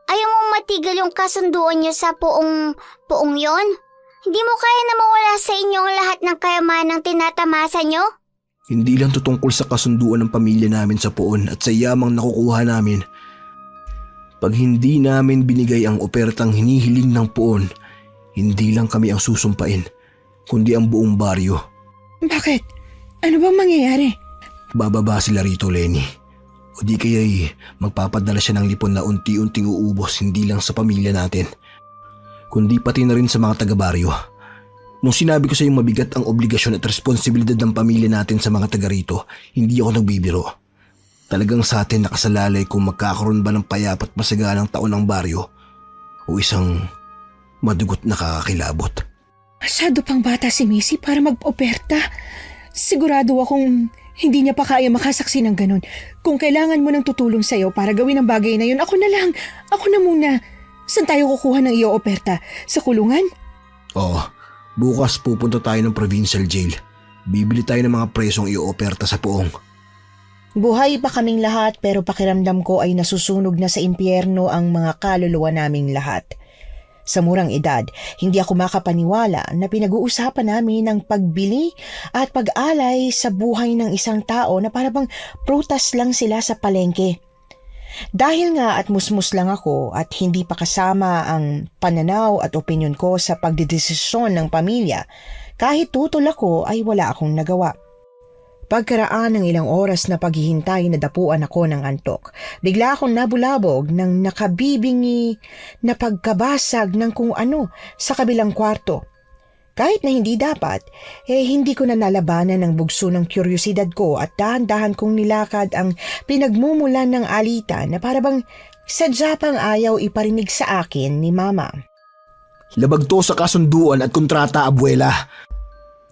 Ayaw mong matigil yung kasunduan niyo sa puong yon? Hindi mo kaya na mawala sa inyong lahat ng kayamanang tinatamasa niyo? Hindi lang to tungkol sa kasunduan ng pamilya namin sa poon at sa yamang nakukuha namin. Pag hindi namin binigay ang opertang hinihiling ng poon, hindi lang kami ang susumpain, kundi ang buong baryo. Bakit? Ano bang mangyayari? Bababa sila rito, Lenny. O di kaya'y magpapadala siya ng lipon na unti-unting uubos hindi lang sa pamilya natin, kundi pati na rin sa mga taga-baryo. Nung sinabi ko sa iyong mabigat ang obligasyon at responsibilidad ng pamilya natin sa mga taga rito, hindi ako nagbibiro. Talagang sa atin nakasalalay kung magkakaroon ba ng payapat masaganang taon ng baryo o isang madugot na kakakilabot. Masyado pang bata si Macy para mag-operta. Sigurado akong hindi niya pa kaya makasaksi ng ganun. Kung kailangan mo ng tutulong sa'yo para gawin ang bagay na yun, ako na lang. Ako na muna. Saan tayo kukuha ng iyo operta? Sa kulungan? Oo, bukas pupunta tayo ng provincial jail. Bibili tayo ng mga presong i-operta sa poong. Buhay pa kaming lahat pero pakiramdam ko ay nasusunog na sa impyerno ang mga kaluluwa naming lahat. Sa murang edad, hindi ako makapaniwala na pinag-uusapan namin ang pagbili at pag-alay sa buhay ng isang tao na parang prutas lang sila sa palengke. Dahil nga at musmus lang ako at hindi pa kasama ang pananaw at opinyon ko sa pagdedesisyon ng pamilya, kahit tutol ako ay wala akong nagawa. Pagkaraan ng ilang oras na paghihintay na dapuan ako ng antok, bigla akong nabulabog ng nakabibingi na pagkabasag ng kung ano sa kabilang kwarto. Kahit na hindi dapat, hindi ko na nalabanan ang bugso ng kuryosidad ko at dahan-dahan kong nilakad ang pinagmumulan ng alita na parabang sadya pang ayaw iparinig sa akin ni Mama. Labag to sa kasunduan at kontrata, Abuela.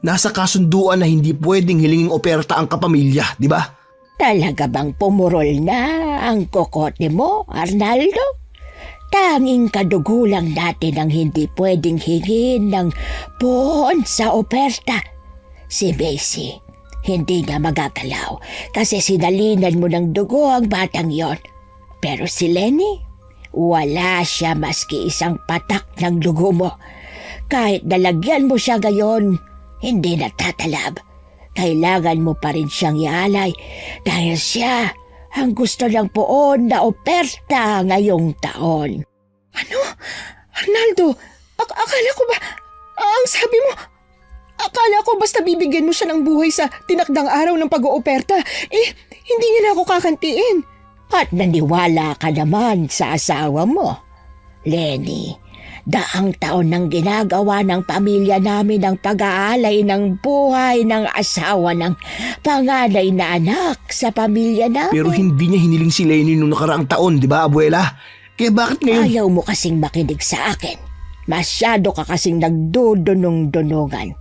Nasa kasunduan na hindi pwedeng hilinging operta ang kapamilya, di ba? Talaga bang pumurol na ang kokote mo, Arnaldo? Tanging kadugo lang natin ang hindi pwedeng hingin ng poon sa operta. Si Macy, hindi na magagalaw kasi sinalinan mo ng dugo ang batang yon. Pero si Lenny, wala siya maski isang patak ng dugo mo. Kahit nalagyan mo siya gayon, hindi natatalab. Kailangan mo pa rin siyang ialay dahil siya ang gusto ng poon na operta ngayong taon. Ano? Arnaldo, akala ko ba, ang sabi mo, akala ko basta bibigyan mo siya ng buhay sa tinakdang araw ng pag-ooperta, hindi niya na ako kakantiin. At naniwala ka naman sa asawa mo. Lenny, daang taon nang ginagawa ng pamilya namin ang pag-aalay ng buhay ng asawa ng panganay na anak sa pamilya namin. Pero hindi niya hiniling si Lenny noong nakaraang taon, di ba, abuela? Kaya bakit ngayon? Ayaw mo kasing makinig sa akin. Masyado ka kasing nagdudunong-dunungan.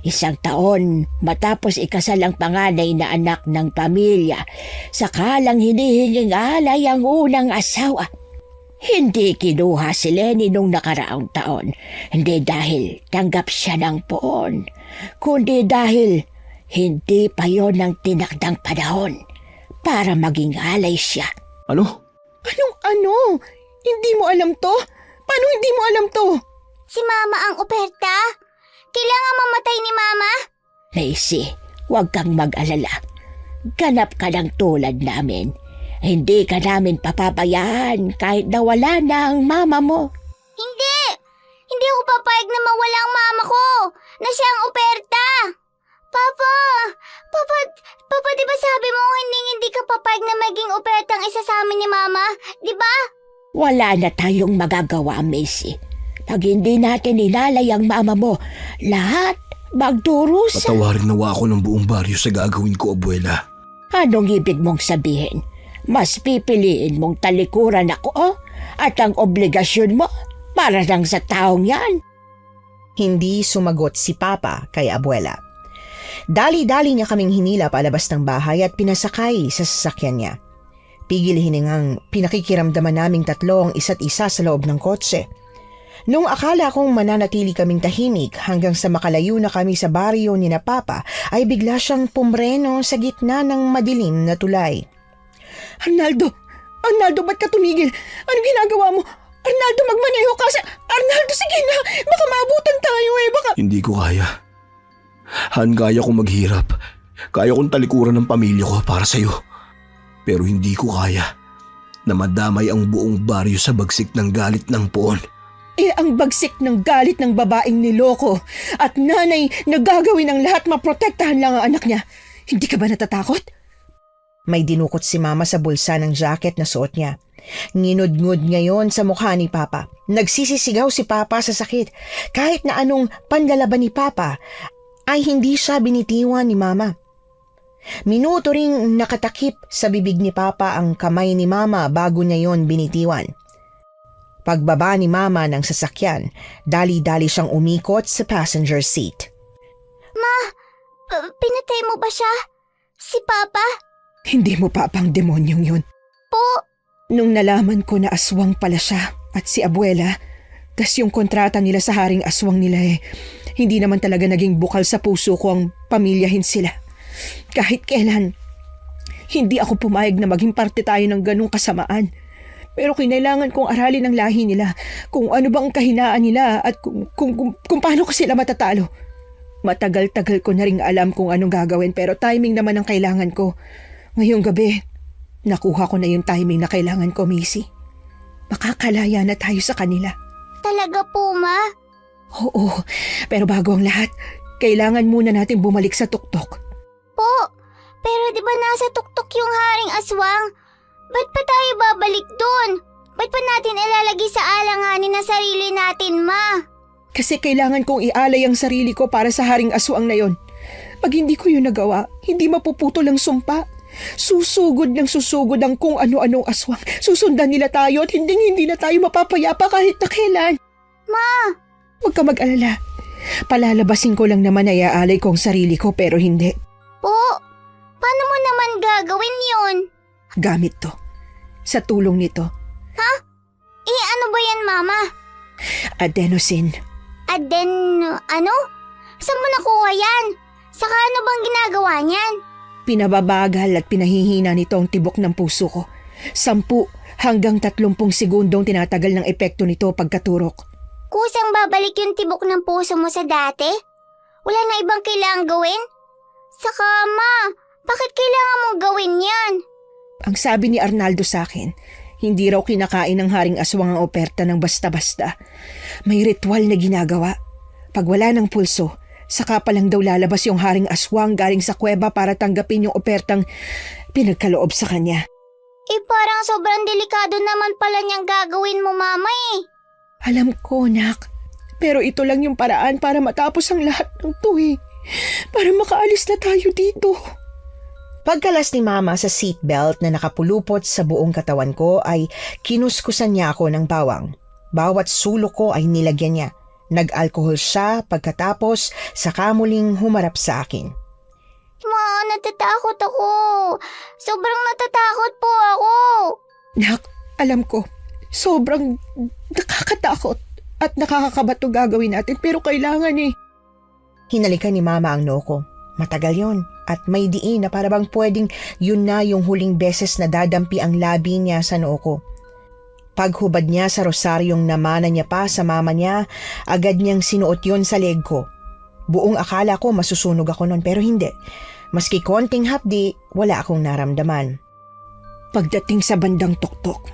Isang taon matapos ikasal ang panganay na anak ng pamilya, saka lang hinihinging alay ang unang asawa. Hindi kinuha si Lenny nung nakaraang taon. Hindi dahil tanggap siya ng poon, kundi dahil hindi pa yon ang tinakdang panahon para maging alay siya. Ano? Anong ano? Hindi mo alam to? Paano hindi mo alam to? Si Mama ang operta? Kailangan mamatay ni Mama? Macy, huwag kang mag-alala. Ganap ka ng tulad namin. Hindi ka namin papabayaan kahit na wala na ang mama mo. Hindi! Hindi ako papayag na mawala ang mama ko na siya ang operta. Papa, di ba sabi mo hindi ka papayag na maging operta ang isa sa amin ni Mama? Di ba? Wala na tayong magagawa, Macy. Pag hindi natin inalay ang mama mo, lahat magdurusa. Patawarin nawa ako ng buong baryo sa gagawin ko, abuela. Anong ibig mong sabihin? Mas pipiliin mong talikuran ako at ang obligasyon mo para lang sa taong yan. Hindi sumagot si Papa kay Abuela. Dali-dali niya kaming hinila palabas ng bahay at pinasakay sa sasakyan niya. Pigil hiningang pinakikiramdaman naming tatlo ang isa't isa sa loob ng kotse. Nung akala kong mananatili kaming tahimik hanggang sa makalayo na kami sa baryo ni na Papa, ay bigla siyang pumreno sa gitna ng madilim na tulay. Arnaldo, ba't ka tumigil? Anong ginagawa mo? Arnaldo, magmaneho ka. Arnaldo, sige na. Baka maabutan tayo baka... Hindi ko kaya. Han, kaya kong maghirap. Kaya kong talikuran ng pamilya ko para sa'yo. Pero hindi ko kaya na madamay ang buong baryo sa bagsik ng galit ng poon. Ang bagsik ng galit ng babaeng niloko at nanay na gagawin ang lahat maprotektahan lang ang anak niya. Hindi ka ba natatakot? May dinukot si Mama sa bulsa ng jacket na suot niya. Nginudngud ngayon sa mukha ni Papa. Nagsisisigaw si Papa sa sakit. Kahit na anong panlalaban ni Papa, ay hindi siya binitiwan ni Mama. Minuto ring nakatakip sa bibig ni Papa ang kamay ni Mama bago niya yon binitiwan. Pagbaba ni Mama ng sasakyan, dali-dali siyang umikot sa passenger seat. Ma, pinatay mo ba siya? Si Papa? Hindi mo pa pang demonyong yun. Po? Nung nalaman ko na aswang pala siya at si abuela, tas yung kontrata nila sa haring aswang nila hindi naman talaga naging bukal sa puso ko ang pamilyahin sila. Kahit kailan, hindi ako pumayag na maging parte tayo ng ganung kasamaan. Pero kinailangan kong aralin ang lahi nila, kung ano bang kahinaan nila at kung paano ko sila matatalo. Matagal-tagal ko na rin alam kung anong gagawin pero timing naman ang kailangan ko. Ngayong gabi, nakuha ko na yung timing na kailangan ko, Macy. Makakalaya na tayo sa kanila. Talaga po, Ma? Oo, pero bago ang lahat, kailangan muna natin bumalik sa tuktok. Po, pero di ba nasa tuktok yung haring aswang? Ba't pa tayo babalik dun? Ba't pa natin ilalagay sa alanganin na sarili natin, Ma? Kasi kailangan kong ialay ang sarili ko para sa haring aswang na yon. Pag hindi ko yun nagawa, hindi mapuputol ang sumpa. Susugod ng susugod ang kung ano-anong aswang. Susundan nila tayo at hindi na tayo mapapayapa kahit na kailan. Ma! Huwag ka mag-alala. Palalabasin ko lang naman ay aalay ko ang sarili ko pero hindi. Po, paano mo naman gagawin yun? Gamit to. Sa tulong nito, Ano ba yan, Mama? adenosine. Ano? Saan mo nakuha yan? Saka ano bang ginagawa niyan? Pinababagal at pinahihina nito ang tibok ng puso ko. 10 hanggang 30 segundong tinatagal ng epekto nito pagkaturok. Kusang babalik yung tibok ng puso mo sa dati? Wala na ibang kailangang gawin? Saka, Ma, bakit kailangan mong gawin yan? Ang sabi ni Arnaldo sa akin, hindi raw kinakain ng haring aswang ang operta ng basta-basta. May ritual na ginagawa. Pag wala ng pulso, saka pa lang daw lalabas yung haring aswang galing sa kuweba para tanggapin yung opertang pinagkaloob sa kanya. Parang sobrang delikado naman pala niyang gagawin mo, Mama eh. Alam ko, nak. Pero ito lang yung paraan para matapos ang lahat ng to eh. Para makaalis na tayo dito. Pagkalas ni Mama sa seatbelt na nakapulupot sa buong katawan ko ay kinuskusan niya ako ng bawang. Bawat sulok ko ay nilagyan niya. Nag-alkohol siya pagkatapos saka muling humarap sa akin. Ma, natatakot ako. Sobrang natatakot po ako. Nak, alam ko, sobrang nakakatakot at nakakakabato gagawin natin pero kailangan eh. Hinalikan ni Mama ang noo ko. Matagal yon at may diin na parabang pwedeng yun na yung huling beses na dadampi ang labi niya sa noo ko. Paghubad niya sa rosaryong namana niya pa sa mama niya, agad niyang sinuot yon sa leg ko. Buong akala ko masusunog ako nun pero hindi. Maski konting hapdi, wala akong naramdaman. Pagdating sa bandang tuktok,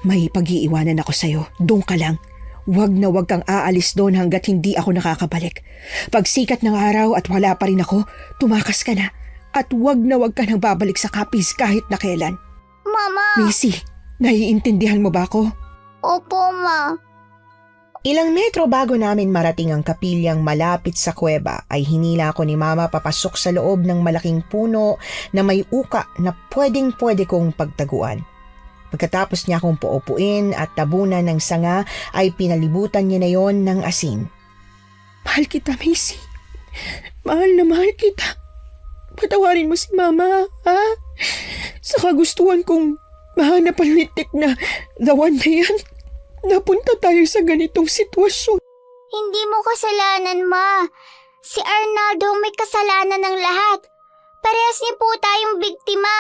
may pag-iiwanan ako sa'yo. Doon ka lang. Huwag na huwag kang aalis doon hanggat hindi ako nakakabalik. Pag sikat ng araw at wala pa rin ako, tumakas ka na. At huwag na huwag ka nang babalik sa kapis kahit na kailan. Mama! Missy, naiintindihan mo ba ako? Opo, Ma. Ilang metro bago namin marating ang kapilyang malapit sa kuweba ay hinila ko ni Mama papasok sa loob ng malaking puno na may uka na pwedeng-pwede kong pagtaguan. Pagkatapos niya akong paupuin at tabunan ng sanga ay pinalibutan niya na yon ng asin. Mahal kita, Macy. Mahal na mahal kita. Patawarin mo si Mama, ha? Sa kagustuhan kong mahanap ang litik na the one na yan. Napunta tayo sa ganitong sitwasyon. Hindi mo kasalanan, Ma. Si Arnaldo may kasalanan ng lahat. Parehas niya po tayong biktima.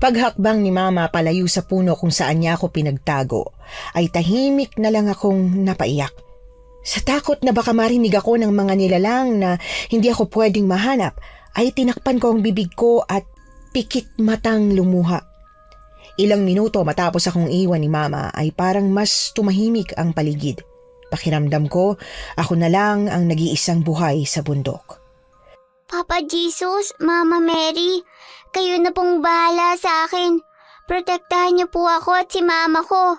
Paghakbang ni Mama palayo sa puno kung saan niya ako pinagtago, ay tahimik na lang akong napaiyak. Sa takot na baka marinig ako ng mga nilalang na hindi ako pwedeng mahanap, ay tinakpan ko ang bibig ko at pikit matang lumuha. Ilang minuto matapos akong iwan ni Mama ay parang mas tumahimik ang paligid. Pakiramdam ko, ako na lang ang nag-iisang buhay sa bundok. Papa Jesus, Mama Mary, kayo na pong bahala sa akin. Protektahan niyo po ako at si Mama ko.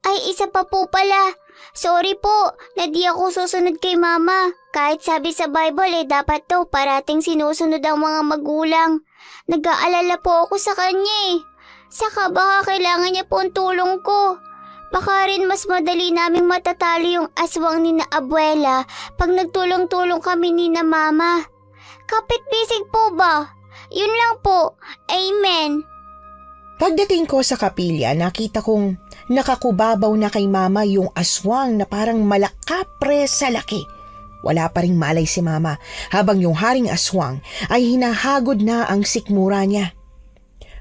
Ay, isa pa po pala. Sorry po na di ako susunod kay Mama. Kahit sabi sa Bible dapat daw parating sinusunod ang mga magulang. Nag-aalala po ako sa kanya eh. Saka baka kailangan niya po ang tulong ko. Baka rin mas madali naming matatalo yung aswang ni na abuela pag nagtulong-tulong kami ni na Mama. Kapit-bisig po ba? Yun lang po. Amen. Pagdating ko sa kapilya, nakita kong nakakubabaw na kay Mama yung aswang na parang malakapre sa laki. Wala pa ring malay si Mama habang yung haring aswang ay hinahagod na ang sikmura niya.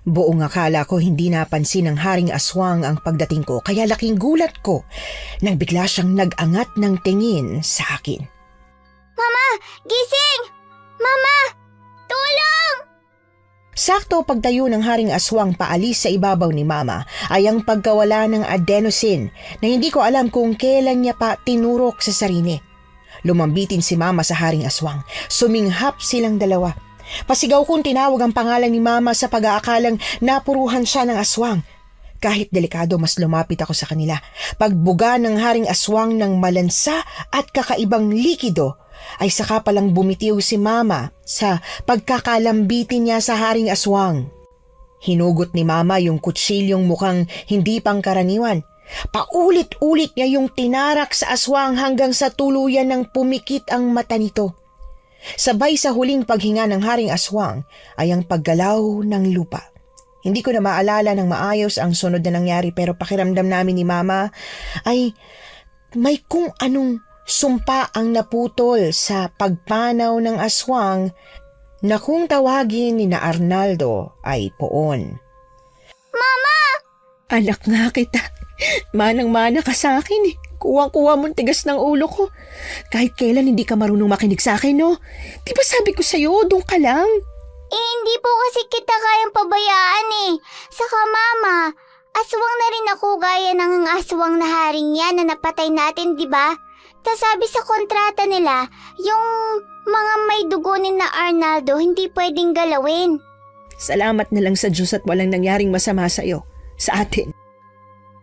Buong akala ko hindi napansin ng haring aswang ang pagdating ko kaya laking gulat ko nang bigla siyang nag-angat ng tingin sa akin. Mama! Gising! Mama! Tulong! Sakto pagtayo ng haring aswang paalis sa ibabaw ni Mama ay ang pagkawala ng adenosine na hindi ko alam kung kailan niya pa tinurok sa sarili. Lumambitin si Mama sa haring aswang. Suminghap silang dalawa. Pasigaw kong tinawag ang pangalan ni Mama sa pag-aakalang napuruhan siya ng aswang. Kahit delikado mas lumapit ako sa kanila. Pagbuga ng haring aswang ng malansa at kakaibang likido ay saka palang bumitiw si Mama sa pagkakalambitin niya sa haring aswang. Hinugot ni Mama yung kutsilyong mukhang hindi pangkaraniwan. Paulit-ulit niya yung tinarak sa aswang hanggang sa tuluyan ng pumikit ang mata nito. Sabay sa huling paghinga ng haring aswang ay ang paggalaw ng lupa. Hindi ko na maalala ng maayos ang sunod na nangyari pero pakiramdam namin ni Mama ay may kung anong sumpa ang naputol sa pagpanaw ng aswang na kung tawagin ni na Arnaldo ay poon. Anak nga kita. Manang-mana ka sa akin eh. Kuwang-kuwa mong tigas ng ulo ko. Kahit kailan hindi ka marunong makinig sa akin, no? Di ba sabi ko sa'yo, doon ka lang? Hindi po kasi kita kayang pabayaan eh. Saka mama, aswang na rin ako gaya ng aswang na haring yan na napatay natin, di ba? Tas sabi sa kontrata nila, yung mga may dugo ni na Arnaldo hindi pwedeng galawin. Salamat na lang sa Diyos at walang nangyaring masama sa'yo. Sa atin.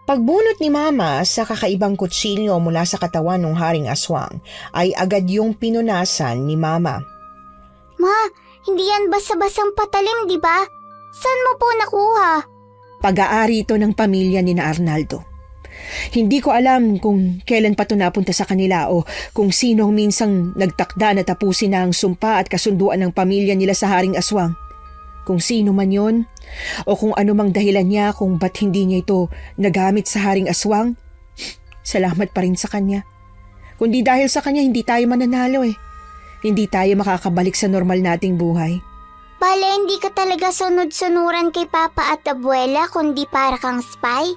Pagbunot ni Mama sa kakaibang kutsilyo mula sa katawan ng haring aswang ay agad yung pinunasan ni Mama. Ma, hindi yan basta-bastang patalim, di ba? Saan mo po nakuha? Pag-aari ito ng pamilya ni na Arnaldo. Hindi ko alam kung kailan pa ito napunta sa kanila o kung sino ang minsang nagtakda na tapusin na ang sumpa at kasunduan ng pamilya nila sa haring aswang. Kung sino man yon, o kung ano mang dahilan niya kung ba't hindi niya ito nagamit sa haring aswang, salamat pa rin sa kanya. Kundi dahil sa kanya hindi tayo mananalo eh. Hindi tayo makakabalik sa normal nating buhay. Bale, hindi ka talaga sunod-sunuran kay Papa at Abuela kundi para kang spy?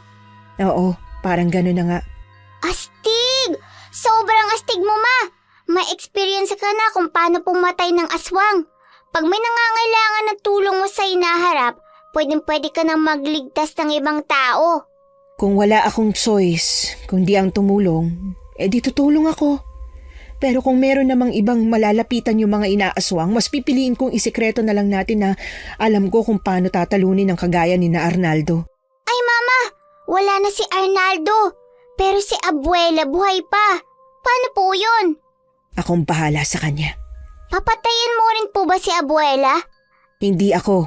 Oo, parang gano'n na nga. Astig! Sobrang astig mo, Ma! May experience ka na kung paano pumatay ng aswang. Pag may nangangailangan ng tulong mo sa hinaharap, pwede ka nang magligtas ng ibang tao. Kung wala akong choice, kundi ang tumulong, di tutulong ako. Pero kung meron namang ibang malalapitan yung mga inaaswang, mas pipiliin kong isikreto na lang natin na alam ko kung paano tatalunin ang kagaya ni na Arnaldo. Ay, Mama! Wala na si Arnaldo. Pero si Abuela buhay pa. Paano po yun? Akong bahala sa kanya. Papatayin mo rin po ba si Abuela? Hindi ako,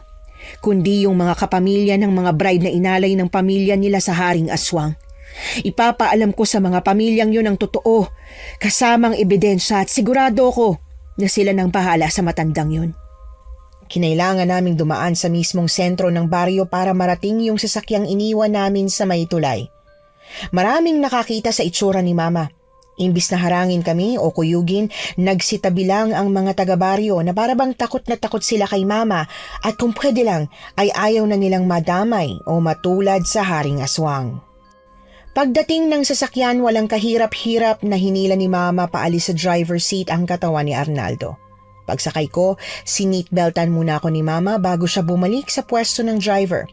kundi yung mga kapamilya ng mga bride na inalay ng pamilya nila sa haring aswang. Ipapaalam ko sa mga pamilyang yun ang totoo, kasamang ebidensya at sigurado ko na sila nang bahala sa matandang yun. Kinailangan naming dumaan sa mismong sentro ng baryo para marating yung sasakyang iniwan namin sa may tulay. Maraming nakakita sa itsura ni Mama. Imbis na harangin kami o kuyugin, nagsitabi lang ang mga taga-baryo na parabang takot na takot sila kay Mama at kung pwede lang ay ayaw na nilang madamay o matulad sa haring aswang. Pagdating ng sasakyan, walang kahirap-hirap na hinila ni Mama paalis sa driver's seat ang katawan ni Arnaldo. Pagsakay ko, sinitbeltan muna ako ni Mama bago siya bumalik sa pwesto ng driver.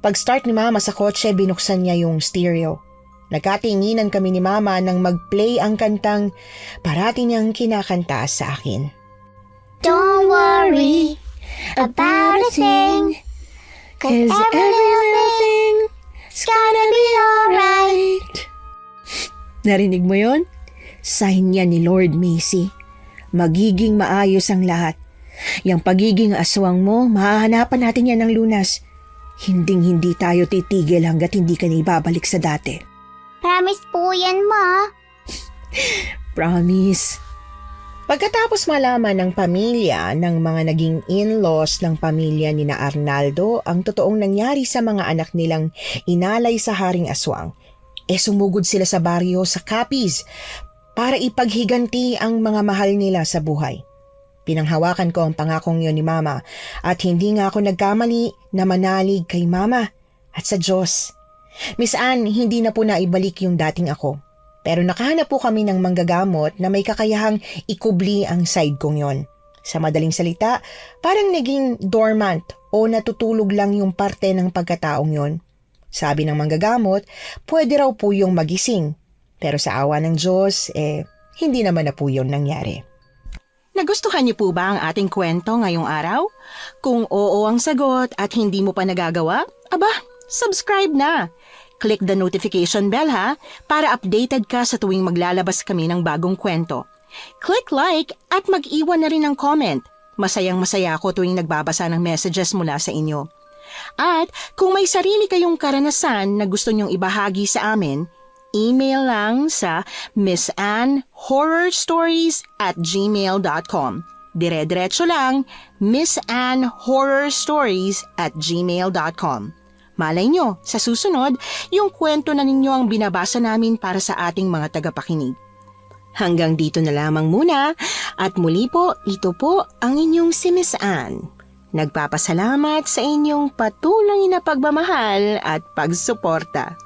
Pag-start ni Mama sa kotse, binuksan niya yung stereo. Nagkatinginan kami ni Mama nang mag-play ang kantang parati niyang kinakanta sa akin. Don't worry about a thing, 'cause every little thing's gonna be alright. Narinig mo yon? Sign yan ni Lord Macy. Magiging maayos ang lahat. Yang pagiging aswang mo, mahahanapan natin yan ng lunas. Hinding-hindi tayo titigil hanggat hindi ka na ibabalik sa dati. Promise po yan, Ma. Promise. Pagkatapos malaman ng pamilya ng mga naging in-laws ng pamilya ni na Arnaldo ang totoong nangyari sa mga anak nilang inalay sa haring aswang, sumugod sila sa baryo sa Capiz para ipaghiganti ang mga mahal nila sa buhay. Pinanghawakan ko ang pangakong yun ni Mama at hindi nga ako nagkamali na manalig kay Mama at sa Diyos. Miss Anne, hindi na po naibalik yung dating ako. Pero nakahanap po kami ng manggagamot na may kakayahang ikubli ang side kong yon. Sa madaling salita, parang naging dormant o natutulog lang yung parte ng pagkataong yon. Sabi ng manggagamot, pwede raw po yung magising. Pero sa awa ng Diyos, hindi naman na po yun nangyari. Nagustuhan niyo po ba ang ating kwento ngayong araw? Kung oo ang sagot at hindi mo pa nagagawa, subscribe na! Click the notification bell para updated ka sa tuwing maglalabas kami ng bagong kwento. Click like at mag-iwan na rin ng comment. Masayang-masaya ako tuwing nagbabasa ng messages mula sa inyo. At kung may sarili kayong karanasan na gusto nyong ibahagi sa amin, email lang sa missanhorrorstories@gmail.com. Dire-diretso lang, missanhorrorstories@gmail.com. Malay nyo, sa susunod, yung kwento na ninyo ang binabasa namin para sa ating mga tagapakinig. Hanggang dito na lamang muna at muli po, ito po ang inyong si Miss Anne. Nagpapasalamat sa inyong patuloy na pagmamahal at pagsuporta.